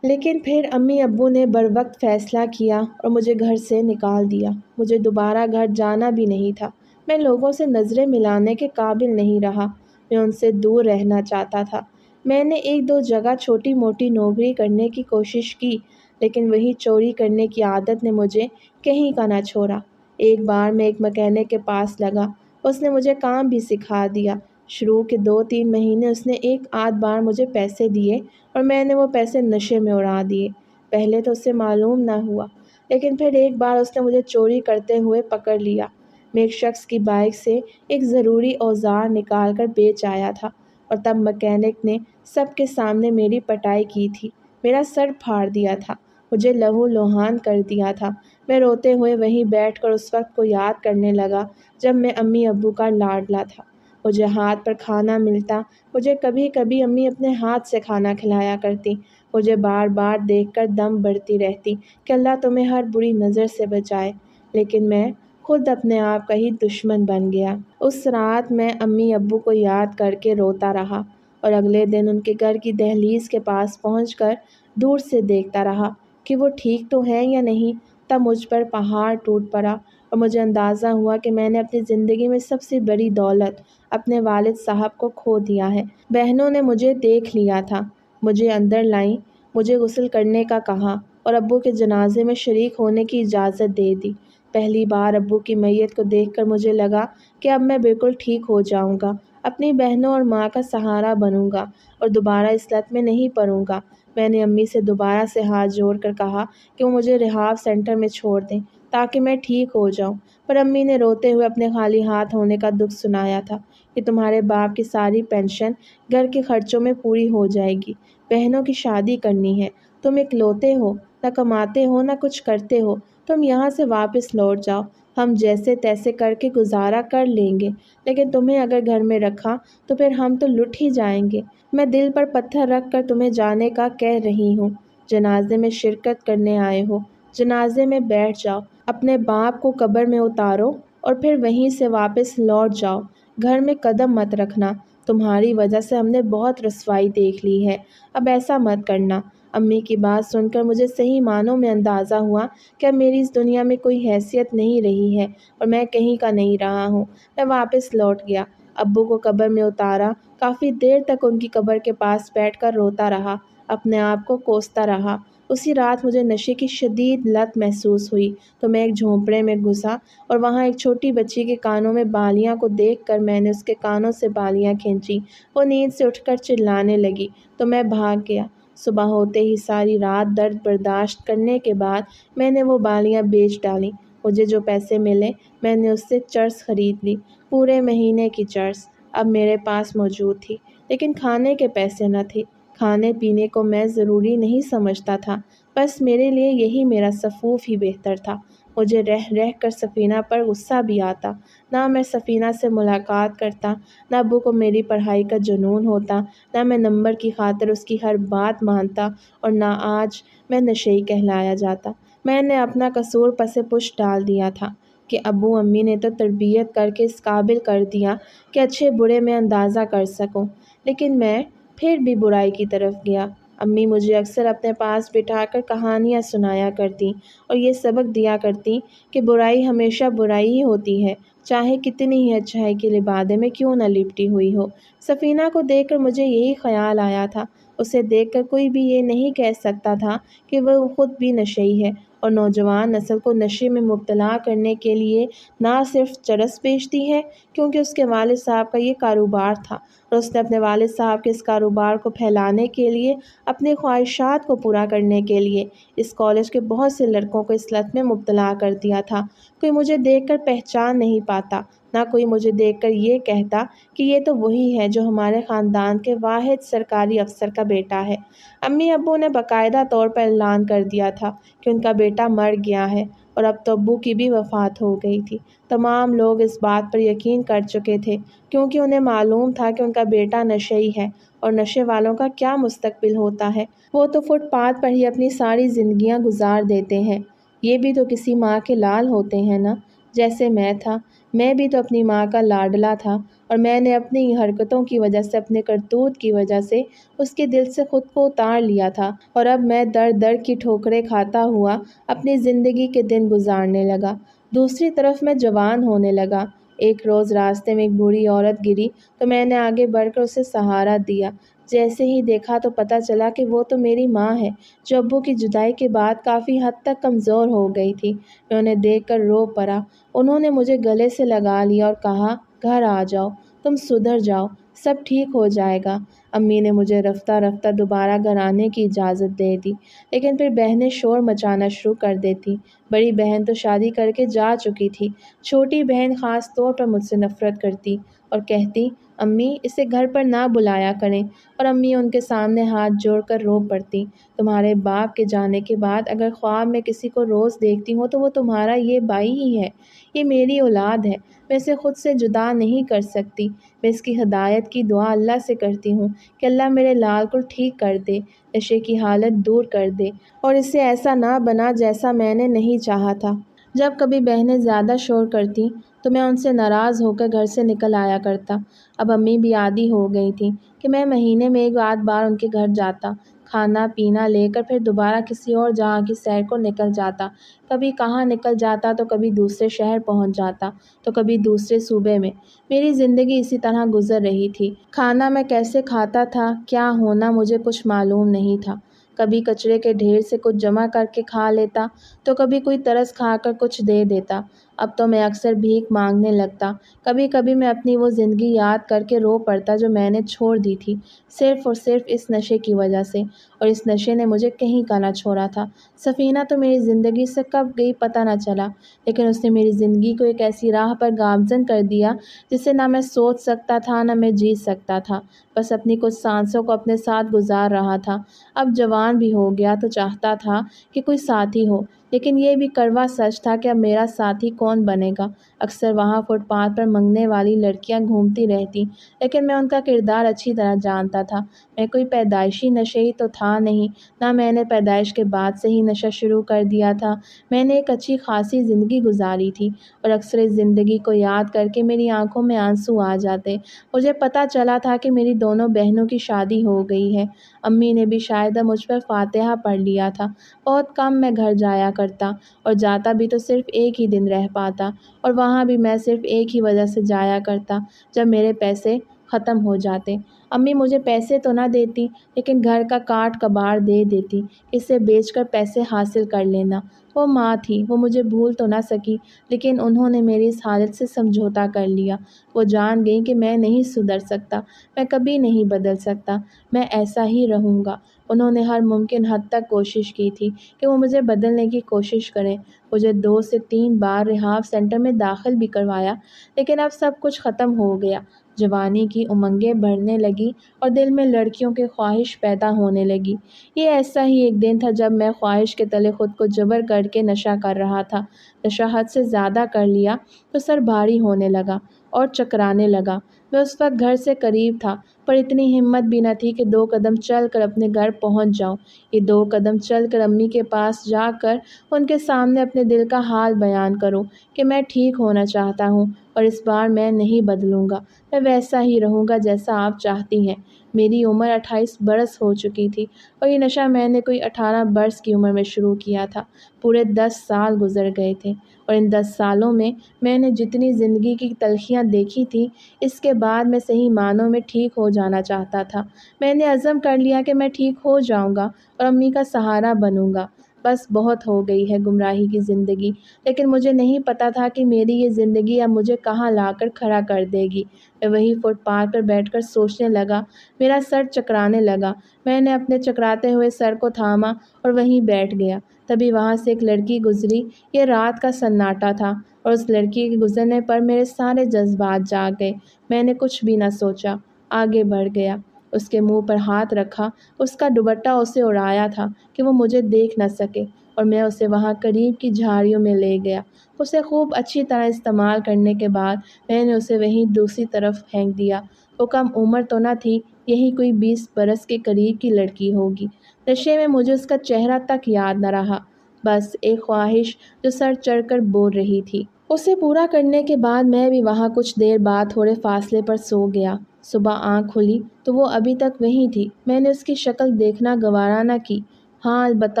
لیکن پھر امی ابو نے بروقت فیصلہ کیا اور مجھے گھر سے نکال دیا۔ مجھے دوبارہ گھر جانا بھی نہیں تھا۔ میں لوگوں سے نظریں ملانے کے قابل نہیں رہا، میں ان سے دور رہنا چاہتا تھا۔ میں نے ایک دو جگہ چھوٹی موٹی نوکری کرنے کی کوشش کی، لیکن وہی چوری کرنے کی عادت نے مجھے کہیں کا نہ چھوڑا۔ ایک بار میں ایک مکینک کے پاس لگا، اس نے مجھے کام بھی سکھا دیا۔ شروع کے 2-3 مہینے اس نے ایک آدھ بار مجھے پیسے دیے اور میں نے وہ پیسے نشے میں اڑا دیے۔ پہلے تو اسے معلوم نہ ہوا، لیکن پھر ایک بار اس نے مجھے چوری کرتے ہوئے پکڑ لیا۔ میں ایک شخص کی بائک سے ایک ضروری اوزار نکال کر بیچ آیا تھا، اور تب مکینک نے سب کے سامنے میری پٹائی کی تھی، میرا سر پھاڑ دیا تھا، مجھے لہو لہان کر دیا تھا۔ میں روتے ہوئے وہیں بیٹھ کر اس وقت کو یاد کرنے لگا جب میں امی ابو کا لاڈلا تھا۔ مجھے ہاتھ پر کھانا ملتا، مجھے کبھی کبھی امی اپنے ہاتھ سے کھانا کھلایا کرتی، مجھے بار بار دیکھ کر دم بڑھتی رہتی کہ اللہ تمہیں ہر بری نظر سے بچائے، لیکن میں خود اپنے آپ کا ہی دشمن بن گیا۔ اس رات میں امی ابو کو یاد کر کے روتا رہا، اور اگلے دن ان کے گھر کی دہلیز کے پاس پہنچ کر دور سے دیکھتا رہا کہ وہ ٹھیک تو ہیں یا نہیں۔ تب مجھ پر پہاڑ ٹوٹ پڑا اور مجھے اندازہ ہوا کہ میں نے اپنی زندگی میں سب سے بڑی دولت، اپنے والد صاحب کو کھو دیا ہے۔ بہنوں نے مجھے دیکھ لیا تھا، مجھے اندر لائیں، مجھے غسل کرنے کا کہا اور ابو کے جنازے میں شریک ہونے کی اجازت دے دی۔ پہلی بار ابو کی میت کو دیکھ کر مجھے لگا کہ اب میں بالکل ٹھیک ہو جاؤں گا، اپنی بہنوں اور ماں کا سہارا بنوں گا اور دوبارہ اس لت میں نہیں پڑوں گا۔ میں نے امی سے دوبارہ سے ہاتھ جوڑ کر کہا کہ وہ مجھے ریہاب سینٹر میں چھوڑ دیں تاکہ میں ٹھیک ہو جاؤں، پر امی نے روتے ہوئے اپنے خالی ہاتھ ہونے کا دکھ سنایا تھا کہ تمہارے باپ کی ساری پینشن گھر کے خرچوں میں پوری ہو جائے گی، بہنوں کی شادی کرنی ہے، تم اکلوتے ہو، نہ کماتے ہو نہ کچھ کرتے ہو، تم یہاں سے واپس لوٹ جاؤ، ہم جیسے تیسے کر کے گزارا کر لیں گے، لیکن تمہیں اگر گھر میں رکھا تو پھر ہم تو لٹ ہی جائیں گے۔ میں دل پر پتھر رکھ کر تمہیں جانے کا کہہ رہی ہوں، جنازے میں شرکت کرنے آئے ہو، جنازے میں بیٹھ جاؤ، اپنے باپ کو قبر میں اتارو اور پھر وہیں سے واپس لوٹ جاؤ، گھر میں قدم مت رکھنا، تمہاری وجہ سے ہم نے بہت رسوائی دیکھ لی ہے، اب ایسا مت کرنا۔ امی کی بات سن کر مجھے صحیح معنوں میں اندازہ ہوا کہ اب میری اس دنیا میں کوئی حیثیت نہیں رہی ہے اور میں کہیں کا نہیں رہا ہوں۔ میں واپس لوٹ گیا، ابو کو قبر میں اتارا، کافی دیر تک ان کی قبر کے پاس بیٹھ کر روتا رہا، اپنے آپ کو کوستا رہا۔ اسی رات مجھے نشے کی شدید لت محسوس ہوئی تو میں ایک جھونپڑے میں گھسا اور وہاں ایک چھوٹی بچی کے کانوں میں بالیاں کو دیکھ کر میں نے اس کے کانوں سے بالیاں کھینچی۔ وہ نیند سے اٹھ کر چلانے لگی تو میں بھاگ گیا۔ صبح ہوتے ہی ساری رات درد برداشت کرنے کے بعد میں نے وہ بالیاں بیچ ڈالیں۔ مجھے جو پیسے ملے میں نے اس سے چرس خرید لی، پورے مہینے کی چرس اب میرے پاس موجود تھی، لیکن کھانے کے پیسے نہ تھے۔ کھانے پینے کو میں ضروری نہیں سمجھتا تھا، بس میرے لیے یہی میرا سفوف ہی بہتر تھا۔ مجھے رہ رہ کر سفینہ پر غصہ بھی آتا، نہ میں سفینہ سے ملاقات کرتا، نہ ابو کو میری پڑھائی کا جنون ہوتا، نہ میں نمبر کی خاطر اس کی ہر بات مانتا، اور نہ آج میں نشئی کہلایا جاتا۔ میں نے اپنا قصور پس پش ڈال دیا تھا کہ ابو امی نے تو تربیت کر کے اس قابل کر دیا کہ اچھے برے میں اندازہ کر سکوں، لیکن میں پھر بھی برائی کی طرف گیا۔ امی مجھے اکثر اپنے پاس بٹھا کر کہانیاں سنایا کرتیں اور یہ سبق دیا کرتیں کہ برائی ہمیشہ برائی ہی ہوتی ہے، چاہے کتنی ہی اچھائی کے لبادے میں کیوں نہ لپٹی ہوئی ہو۔ سفینہ کو دیکھ کر مجھے یہی خیال آیا تھا۔ اسے دیکھ کر کوئی بھی یہ نہیں کہہ سکتا تھا کہ وہ خود بھی نشئی ہے اور نوجوان نسل کو نشے میں مبتلا کرنے کے لیے نہ صرف چرس بیچتی ہے، کیونکہ اس کے والد صاحب کا یہ کاروبار تھا اور اس نے اپنے والد صاحب کے اس کاروبار کو پھیلانے کے لیے، اپنی خواہشات کو پورا کرنے کے لیے اس کالج کے بہت سے لڑکوں کو اس لت میں مبتلا کر دیا تھا۔ کوئی مجھے دیکھ کر پہچان نہیں پاتا، نہ کوئی مجھے دیکھ کر یہ کہتا کہ یہ تو وہی ہے جو ہمارے خاندان کے واحد سرکاری افسر کا بیٹا ہے۔ امی ابو نے باقاعدہ طور پر اعلان کر دیا تھا کہ ان کا بیٹا مر گیا ہے، اور اب تو ابو کی بھی وفات ہو گئی تھی۔ تمام لوگ اس بات پر یقین کر چکے تھے، کیونکہ انہیں معلوم تھا کہ ان کا بیٹا نشئی ہے، اور نشے والوں کا کیا مستقبل ہوتا ہے، وہ تو فٹ پاتھ پر ہی اپنی ساری زندگیاں گزار دیتے ہیں۔ یہ بھی تو کسی ماں کے لال ہوتے ہیں نا، جیسے میں تھا۔ میں بھی تو اپنی ماں کا لاڈلا تھا، اور میں نے اپنی حرکتوں کی وجہ سے، اپنے کرتوت کی وجہ سے اس کے دل سے خود کو اتار لیا تھا، اور اب میں در در کی ٹھوکریں کھاتا ہوا اپنی زندگی کے دن گزارنے لگا۔ دوسری طرف میں جوان ہونے لگا۔ ایک روز راستے میں ایک بوڑھی عورت گری تو میں نے آگے بڑھ کر اسے سہارا دیا۔ جیسے ہی دیکھا تو پتہ چلا کہ وہ تو میری ماں ہے، جو ابو کی جدائی کے بعد کافی حد تک کمزور ہو گئی تھی۔ میں انہیں دیکھ کر رو پڑا۔ انہوں نے مجھے گلے سے لگا لیا اور کہا، گھر آ جاؤ، تم سدھر جاؤ، سب ٹھیک ہو جائے گا۔ امی نے مجھے رفتہ رفتہ دوبارہ گھر آنے کی اجازت دے دی، لیکن پھر بہنیں شور مچانا شروع کر دیتی۔ بڑی بہن تو شادی کر کے جا چکی تھی، چھوٹی بہن خاص طور پر مجھ سے نفرت کرتی اور کہتی، امی اسے گھر پر نہ بلایا کریں، اور امی ان کے سامنے ہاتھ جوڑ کر رو پڑتی۔ تمہارے باپ کے جانے کے بعد اگر خواب میں کسی کو روز دیکھتی ہوں تو وہ تمہارا یہ بھائی ہی ہے، یہ میری اولاد ہے، میں اسے خود سے جدا نہیں کر سکتی۔ میں اس کی ہدایت کی دعا اللہ سے کرتی ہوں کہ اللہ میرے لال کو ٹھیک کر دے، نشے کی حالت دور کر دے، اور اسے ایسا نہ بنا جیسا میں نے نہیں چاہا تھا۔ جب کبھی بہنیں زیادہ شور کرتیں تو میں ان سے ناراض ہو کر گھر سے نکل آیا کرتا۔ اب امی بھی عادی ہو گئی تھیں کہ میں مہینے میں ایک آدھ بار ان کے گھر جاتا، کھانا پینا لے کر پھر دوبارہ کسی اور جہاں کی سیر کو نکل جاتا۔ کبھی کہاں نکل جاتا تو کبھی دوسرے شہر پہنچ جاتا تو کبھی دوسرے صوبے میں۔ میری زندگی اسی طرح گزر رہی تھی۔ کھانا میں کیسے کھاتا تھا، کیا ہونا، مجھے کچھ معلوم نہیں تھا۔ کبھی کچرے کے ڈھیر سے کچھ جمع کر کے کھا لیتا تو کبھی کوئی ترس کھا کر کچھ دے دیتا۔ اب تو میں اکثر بھیک مانگنے لگتا۔ کبھی کبھی میں اپنی وہ زندگی یاد کر کے رو پڑتا جو میں نے چھوڑ دی تھی، صرف اور صرف اس نشے کی وجہ سے، اور اس نشے نے مجھے کہیں کا نہ چھوڑا تھا۔ سفینہ تو میری زندگی سے کب گئی پتہ نہ چلا، لیکن اس نے میری زندگی کو ایک ایسی راہ پر گامزن کر دیا جسے نہ میں سوچ سکتا تھا نہ میں جی سکتا تھا، بس اپنی کچھ سانسوں کو اپنے ساتھ گزار رہا تھا۔ اب جوان بھی ہو گیا تو چاہتا تھا کہ کوئی ساتھی ہو، لیکن یہ بھی کڑوا سچ تھا کہ اب میرا ساتھی کون بنے گا۔ اکثر وہاں فٹ پاتھ پر منگنے والی لڑکیاں گھومتی رہتی، لیکن میں ان کا کردار اچھی طرح جانتا تھا۔ میں کوئی پیدائشی نشئی تو تھا نہیں، نہ میں نے پیدائش کے بعد سے ہی نشہ شروع کر دیا تھا۔ میں نے ایک اچھی خاصی زندگی گزاری تھی، اور اکثر اس زندگی کو یاد کر کے میری آنکھوں میں آنسو آ جاتے۔ مجھے پتہ چلا تھا کہ میری دونوں بہنوں کی شادی ہو گئی ہے۔ امی نے بھی شاید اب مجھ پر فاتحہ پڑھ لیا تھا۔ بہت کم میں گھر جایا کرتا، اور جاتا بھی تو صرف ایک ہی دن رہ پاتا، اور وہاں بھی میں صرف ایک ہی وجہ سے جایا کرتا، جب میرے پیسے ختم ہو جاتے۔ امی مجھے پیسے تو نہ دیتی، لیکن گھر کا کاٹ کباڑ دے دیتی، اسے بیچ کر پیسے حاصل کر لینا۔ وہ ماں تھی، وہ مجھے بھول تو نہ سکی، لیکن انہوں نے میری اس حالت سے سمجھوتا کر لیا۔ وہ جان گئیں کہ میں نہیں سدھر سکتا، میں کبھی نہیں بدل سکتا، میں ایسا ہی رہوں گا۔ انہوں نے ہر ممکن حد تک کوشش کی تھی کہ وہ مجھے بدلنے کی کوشش کریں۔ مجھے 2 سے 3 بار ریہاب سینٹر میں داخل بھی کروایا، لیکن اب سب کچھ ختم ہو گیا۔ جوانی کی امنگیں بڑھنے لگی اور دل میں لڑکیوں کی خواہش پیدا ہونے لگی۔ یہ ایسا ہی ایک دن تھا جب میں خواہش کے تلے خود کو جبر کر کے نشہ کر رہا تھا۔ نشہ حد سے زیادہ کر لیا تو سر بھاری ہونے لگا اور چکرانے لگا۔ میں اس وقت گھر سے قریب تھا، پر اتنی ہمت بھی نہ تھی کہ 2 قدم چل کر اپنے گھر پہنچ جاؤں۔ یہ 2 قدم چل کر امی کے پاس جا کر ان کے سامنے اپنے دل کا حال بیان کروں کہ میں ٹھیک ہونا چاہتا ہوں اور اس بار میں نہیں بدلوں گا، میں ویسا ہی رہوں گا جیسا آپ چاہتی ہیں۔ میری عمر 28 برس ہو چکی تھی اور یہ نشہ میں نے کوئی 18 برس کی عمر میں شروع کیا تھا۔ پورے 10 سال گزر گئے تھے اور ان 10 سالوں میں نے جتنی زندگی کی تلخیاں دیکھی تھیں، اس کے بعد میں صحیح معنوں میں ٹھیک ہو جانا چاہتا تھا۔ میں نے عزم کر لیا کہ میں ٹھیک ہو جاؤں گا اور امی کا سہارا بنوں گا۔ بس بہت ہو گئی ہے گمراہی کی زندگی، لیکن مجھے نہیں پتا تھا کہ میری یہ زندگی اب مجھے کہاں لا کر کھڑا کر دے گی۔ میں وہی فٹ پاتھ پر بیٹھ کر سوچنے لگا، میرا سر چکرانے لگا۔ میں نے اپنے چکراتے ہوئے سر کو تھاما اور وہیں بیٹھ گیا۔ تبھی وہاں سے ایک لڑکی گزری۔ یہ رات کا سناٹا تھا اور اس لڑکی کے گزرنے پر میرے سارے جذبات جاگ گئے۔ میں نے کچھ بھی نہ سوچا، آگے بڑھ گیا، اس کے منہ پر ہاتھ رکھا۔ اس کا دوپٹہ اسے اڑایا تھا کہ وہ مجھے دیکھ نہ سکے اور میں اسے وہاں قریب کی جھاڑیوں میں لے گیا۔ اسے خوب اچھی طرح استعمال کرنے کے بعد میں نے اسے وہیں دوسری طرف پھینک دیا۔ وہ کم عمر تو نہ تھی، یہی کوئی 20 برس کے قریب کی لڑکی ہوگی۔ نشے میں مجھے اس کا چہرہ تک یاد نہ رہا، بس ایک خواہش جو سر چڑھ کر بول رہی تھی۔ اسے پورا کرنے کے بعد میں بھی وہاں کچھ دیر بعد تھوڑے فاصلے پر سو گیا۔ صبح آنکھ کھلی تو وہ ابھی تک وہیں تھی۔ میں نے اس کی شکل دیکھنا گوارا نہ کی، ہاں البتہ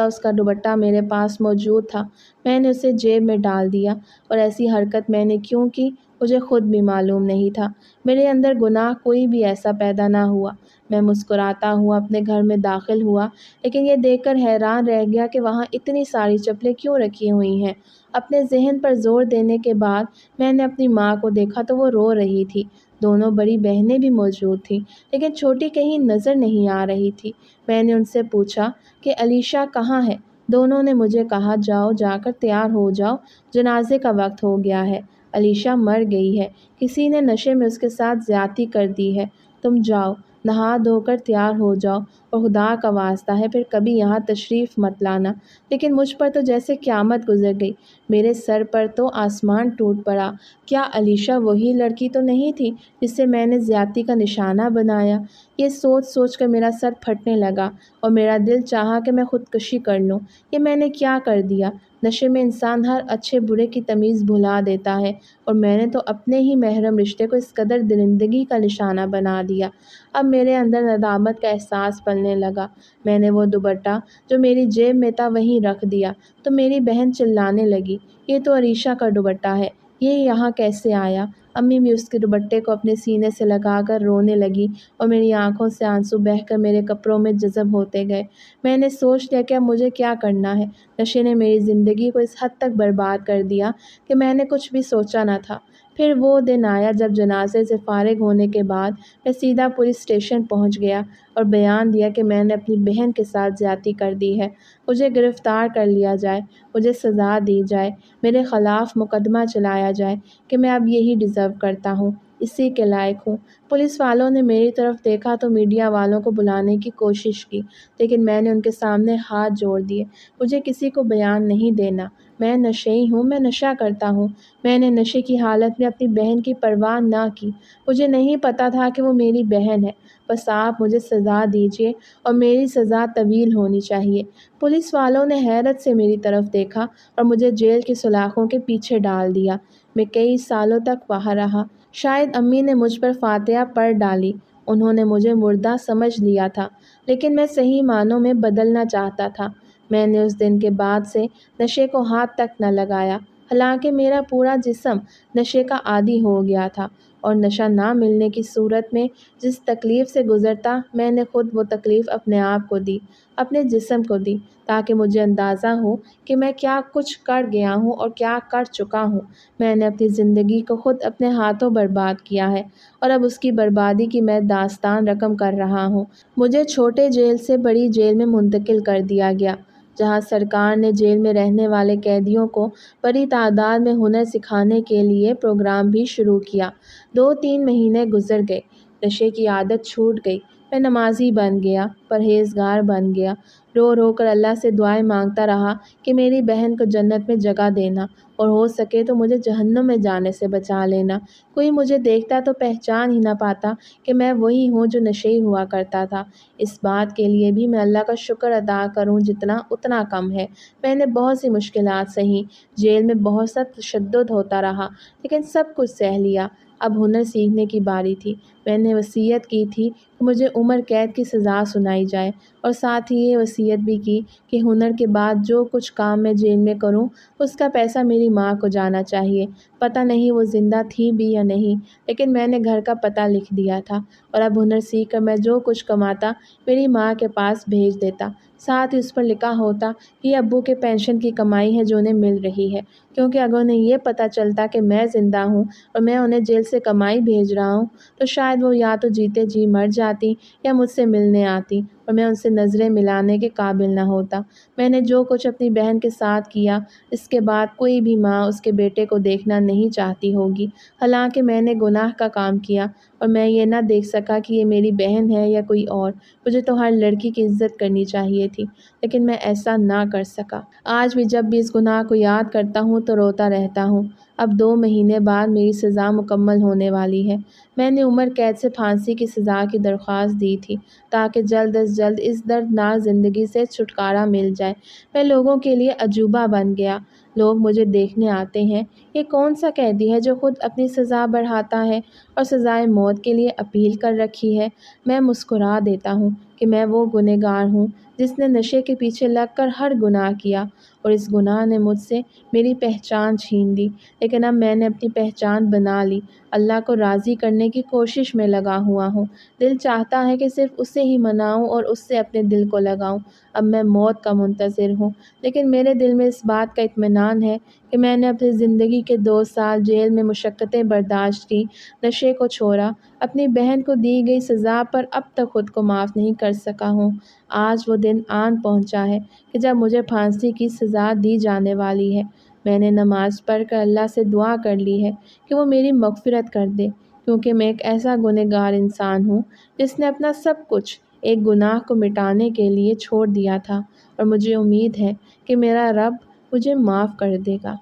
اس کا دوپٹہ میرے پاس موجود تھا۔ میں نے اسے جیب میں ڈال دیا اور ایسی حرکت میں نے کیوں کی مجھے خود بھی معلوم نہیں تھا۔ میرے اندر گناہ کوئی بھی ایسا پیدا نہ ہوا۔ میں مسکراتا ہوا اپنے گھر میں داخل ہوا، لیکن یہ دیکھ کر حیران رہ گیا کہ وہاں اتنی ساری چپلیں کیوں رکھی ہوئی ہیں۔ اپنے ذہن پر زور دینے کے بعد میں نے اپنی ماں کو دیکھا تو وہ رو رہی تھی۔ دونوں بڑی بہنیں بھی موجود تھیں، لیکن چھوٹی کہیں نظر نہیں آ رہی تھی۔ میں نے ان سے پوچھا کہ علیشہ کہاں ہے؟ دونوں نے مجھے کہا، جاؤ جا کر تیار ہو جاؤ، جنازے کا وقت ہو گیا ہے۔ علیشہ مر گئی ہے، کسی نے نشے میں اس کے ساتھ زیادتی کر دی ہے۔ تم جاؤ، نہا دھو کر تیار ہو جاؤ اور خدا کا واسطہ ہے پھر کبھی یہاں تشریف مت لانا۔ لیکن مجھ پر تو جیسے قیامت گزر گئی، میرے سر پر تو آسمان ٹوٹ پڑا۔ کیا علیشہ وہی لڑکی تو نہیں تھی جس سے میں نے زیادتی کا نشانہ بنایا؟ یہ سوچ سوچ کر میرا سر پھٹنے لگا اور میرا دل چاہا کہ میں خودکشی کر لوں۔ یہ میں نے کیا کر دیا؟ نشے میں انسان ہر اچھے برے کی تمیز بھلا دیتا ہے اور میں نے تو اپنے ہی محرم رشتے کو اس قدر درندگی کا نشانہ بنا دیا۔ اب میرے اندر ندامت کا احساس پلنے لگا۔ میں نے وہ دوپٹہ جو میری جیب میں تھا وہیں رکھ دیا تو میری بہن چلانے لگی، یہ تو علیشہ کا دوپٹہ ہے، یہ یہاں کیسے آیا؟ امی بھی اس کے دوپٹے کو اپنے سینے سے لگا کر رونے لگی اور میری آنکھوں سے آنسو بہہ کر میرے کپڑوں میں جذب ہوتے گئے۔ میں نے سوچ لیا کہ اب مجھے کیا کرنا ہے۔ نشے نے میری زندگی کو اس حد تک برباد کر دیا کہ میں نے کچھ بھی سوچا نہ تھا۔ پھر وہ دن آیا جب جنازے سے فارغ ہونے کے بعد میں سیدھا پولیس اسٹیشن پہنچ گیا اور بیان دیا کہ میں نے اپنی بہن کے ساتھ زیادتی کر دی ہے، مجھے گرفتار کر لیا جائے، مجھے سزا دی جائے، میرے خلاف مقدمہ چلایا جائے کہ میں اب یہی ڈیزرو کرتا ہوں، اسی کے لائق ہوں۔ پولیس والوں نے میری طرف دیکھا تو میڈیا والوں کو بلانے کی کوشش کی، لیکن میں نے ان کے سامنے ہاتھ جوڑ دیے، مجھے کسی کو بیان نہیں دینا، میں نشئی ہوں، میں نشہ کرتا ہوں۔ میں نے نشے کی حالت میں اپنی بہن کی پرواہ نہ کی، مجھے نہیں پتا تھا کہ وہ میری بہن ہے، بس آپ مجھے سزا دیجیے اور میری سزا طویل ہونی چاہیے۔ پولیس والوں نے حیرت سے میری طرف دیکھا اور مجھے جیل کی سلاخوں کے پیچھے ڈال دیا۔ میں کئی سالوں تک وہاں رہا۔ شاید امی نے مجھ پر فاتحہ پڑھ ڈالی، انہوں نے مجھے مردہ سمجھ لیا تھا، لیکن میں صحیح معنوں میں بدلنا چاہتا تھا۔ میں نے اس دن کے بعد سے نشے کو ہاتھ تک نہ لگایا، حالانکہ میرا پورا جسم نشے کا عادی ہو گیا تھا اور نشہ نہ ملنے کی صورت میں جس تکلیف سے گزرتا، میں نے خود وہ تکلیف اپنے آپ کو دی، اپنے جسم کو دی، تاکہ مجھے اندازہ ہو کہ میں کیا کچھ کر گیا ہوں اور کیا کر چکا ہوں۔ میں نے اپنی زندگی کو خود اپنے ہاتھوں برباد کیا ہے اور اب اس کی بربادی کی میں داستان رقم کر رہا ہوں۔ مجھے چھوٹے جیل سے بڑی جیل میں منتقل کر دیا گیا، جہاں سرکار نے جیل میں رہنے والے قیدیوں کو بڑی تعداد میں ہنر سکھانے کے لیے پروگرام بھی شروع کیا۔ 2-3 مہینے گزر گئے، نشے کی عادت چھوٹ گئی، میں نمازی بن گیا، پرہیزگار بن گیا، رو رو کر اللہ سے دعائیں مانگتا رہا کہ میری بہن کو جنت میں جگہ دینا اور ہو سکے تو مجھے جہنم میں جانے سے بچا لینا۔ کوئی مجھے دیکھتا تو پہچان ہی نہ پاتا کہ میں وہی ہوں جو نشئی ہوا کرتا تھا۔ اس بات کے لیے بھی میں اللہ کا شکر ادا کروں جتنا اتنا کم ہے۔ میں نے بہت سی مشکلات سہیں، جیل میں بہت سا تشدد ہوتا رہا، لیکن سب کچھ سہ لیا۔ اب ہنر سیکھنے کی باری تھی۔ میں نے وصیت کی تھی کہ مجھے عمر قید کی سزا سنائی جائے، اور ساتھ ہی یہ وصیت بھی کی کہ ہنر کے بعد جو کچھ کام میں جیل میں کروں اس کا پیسہ میری ماں کو جانا چاہیے۔ پتہ نہیں وہ زندہ تھی بھی یا نہیں، لیکن میں نے گھر کا پتہ لکھ دیا تھا، اور اب ہنر سیکھ کر میں جو کچھ کماتا میری ماں کے پاس بھیج دیتا۔ ساتھ ہی اس پر لکھا ہوتا کہ یہ ابو کے پینشن کی کمائی ہے جو انہیں مل رہی ہے، کیونکہ اگر انہیں یہ پتہ چلتا کہ میں زندہ ہوں اور میں انہیں جیل سے کمائی بھیج رہا ہوں تو شاید وہ یا تو جیتے جی مر جاتی یا مجھ سے ملنے آتی، اور میں ان سے نظریں ملانے کے قابل نہ ہوتا۔ میں نے جو کچھ اپنی بہن کے ساتھ کیا، اس کے بعد کوئی بھی ماں اس کے بیٹے کو دیکھنا نہیں چاہتی ہوگی۔ حالانکہ میں نے گناہ کا کام کیا اور میں یہ نہ دیکھ سکا کہ یہ میری بہن ہے یا کوئی اور۔ مجھے تو ہر لڑکی کی عزت کرنی چاہیے تھی، لیکن میں ایسا نہ کر سکا۔ آج بھی جب بھی اس گناہ کو یاد کرتا ہوں تو روتا رہتا ہوں۔ اب 2 مہینے بعد میری سزا مکمل ہونے والی ہے۔ میں نے عمر قید سے پھانسی کی سزا کی درخواست دی تھی تاکہ جلد از جلد اس دردناک زندگی سے چھٹکارا مل جائے۔ میں لوگوں کے لیے عجوبہ بن گیا۔ لوگ مجھے دیکھنے آتے ہیں، یہ کون سا قیدی ہے جو خود اپنی سزا بڑھاتا ہے اور سزائے موت کے لیے اپیل کر رکھی ہے؟ میں مسکرا دیتا ہوں کہ میں وہ گنہگار ہوں جس نے نشے کے پیچھے لگ کر ہر گناہ کیا، اور اس گناہ نے مجھ سے میری پہچان چھین لی، لیکن اب میں نے اپنی پہچان بنا لی۔ اللہ کو راضی کرنے کی کوشش میں لگا ہوا ہوں۔ دل چاہتا ہے کہ صرف اسے ہی مناؤں اور اس سے اپنے دل کو لگاؤں۔ اب میں موت کا منتظر ہوں، لیکن میرے دل میں اس بات کا اطمینان ہے کہ میں نے اپنی زندگی کے 2 سال جیل میں مشقتیں برداشت کی، نشے کو چھوڑا، اپنی بہن کو دی گئی سزا پر اب تک خود کو معاف نہیں کر سکا ہوں۔ آج وہ دن آن پہنچا ہے کہ جب مجھے پھانسی کی سزا دی جانے والی ہے۔ میں نے نماز پڑھ کر اللہ سے دعا کر لی ہے کہ وہ میری مغفرت کر دے، کیونکہ میں ایک ایسا گنہگار انسان ہوں جس نے اپنا سب کچھ ایک گناہ کو مٹانے کے لیے چھوڑ دیا تھا، اور مجھے امید ہے کہ میرا رب مجھے معاف کر دے گا۔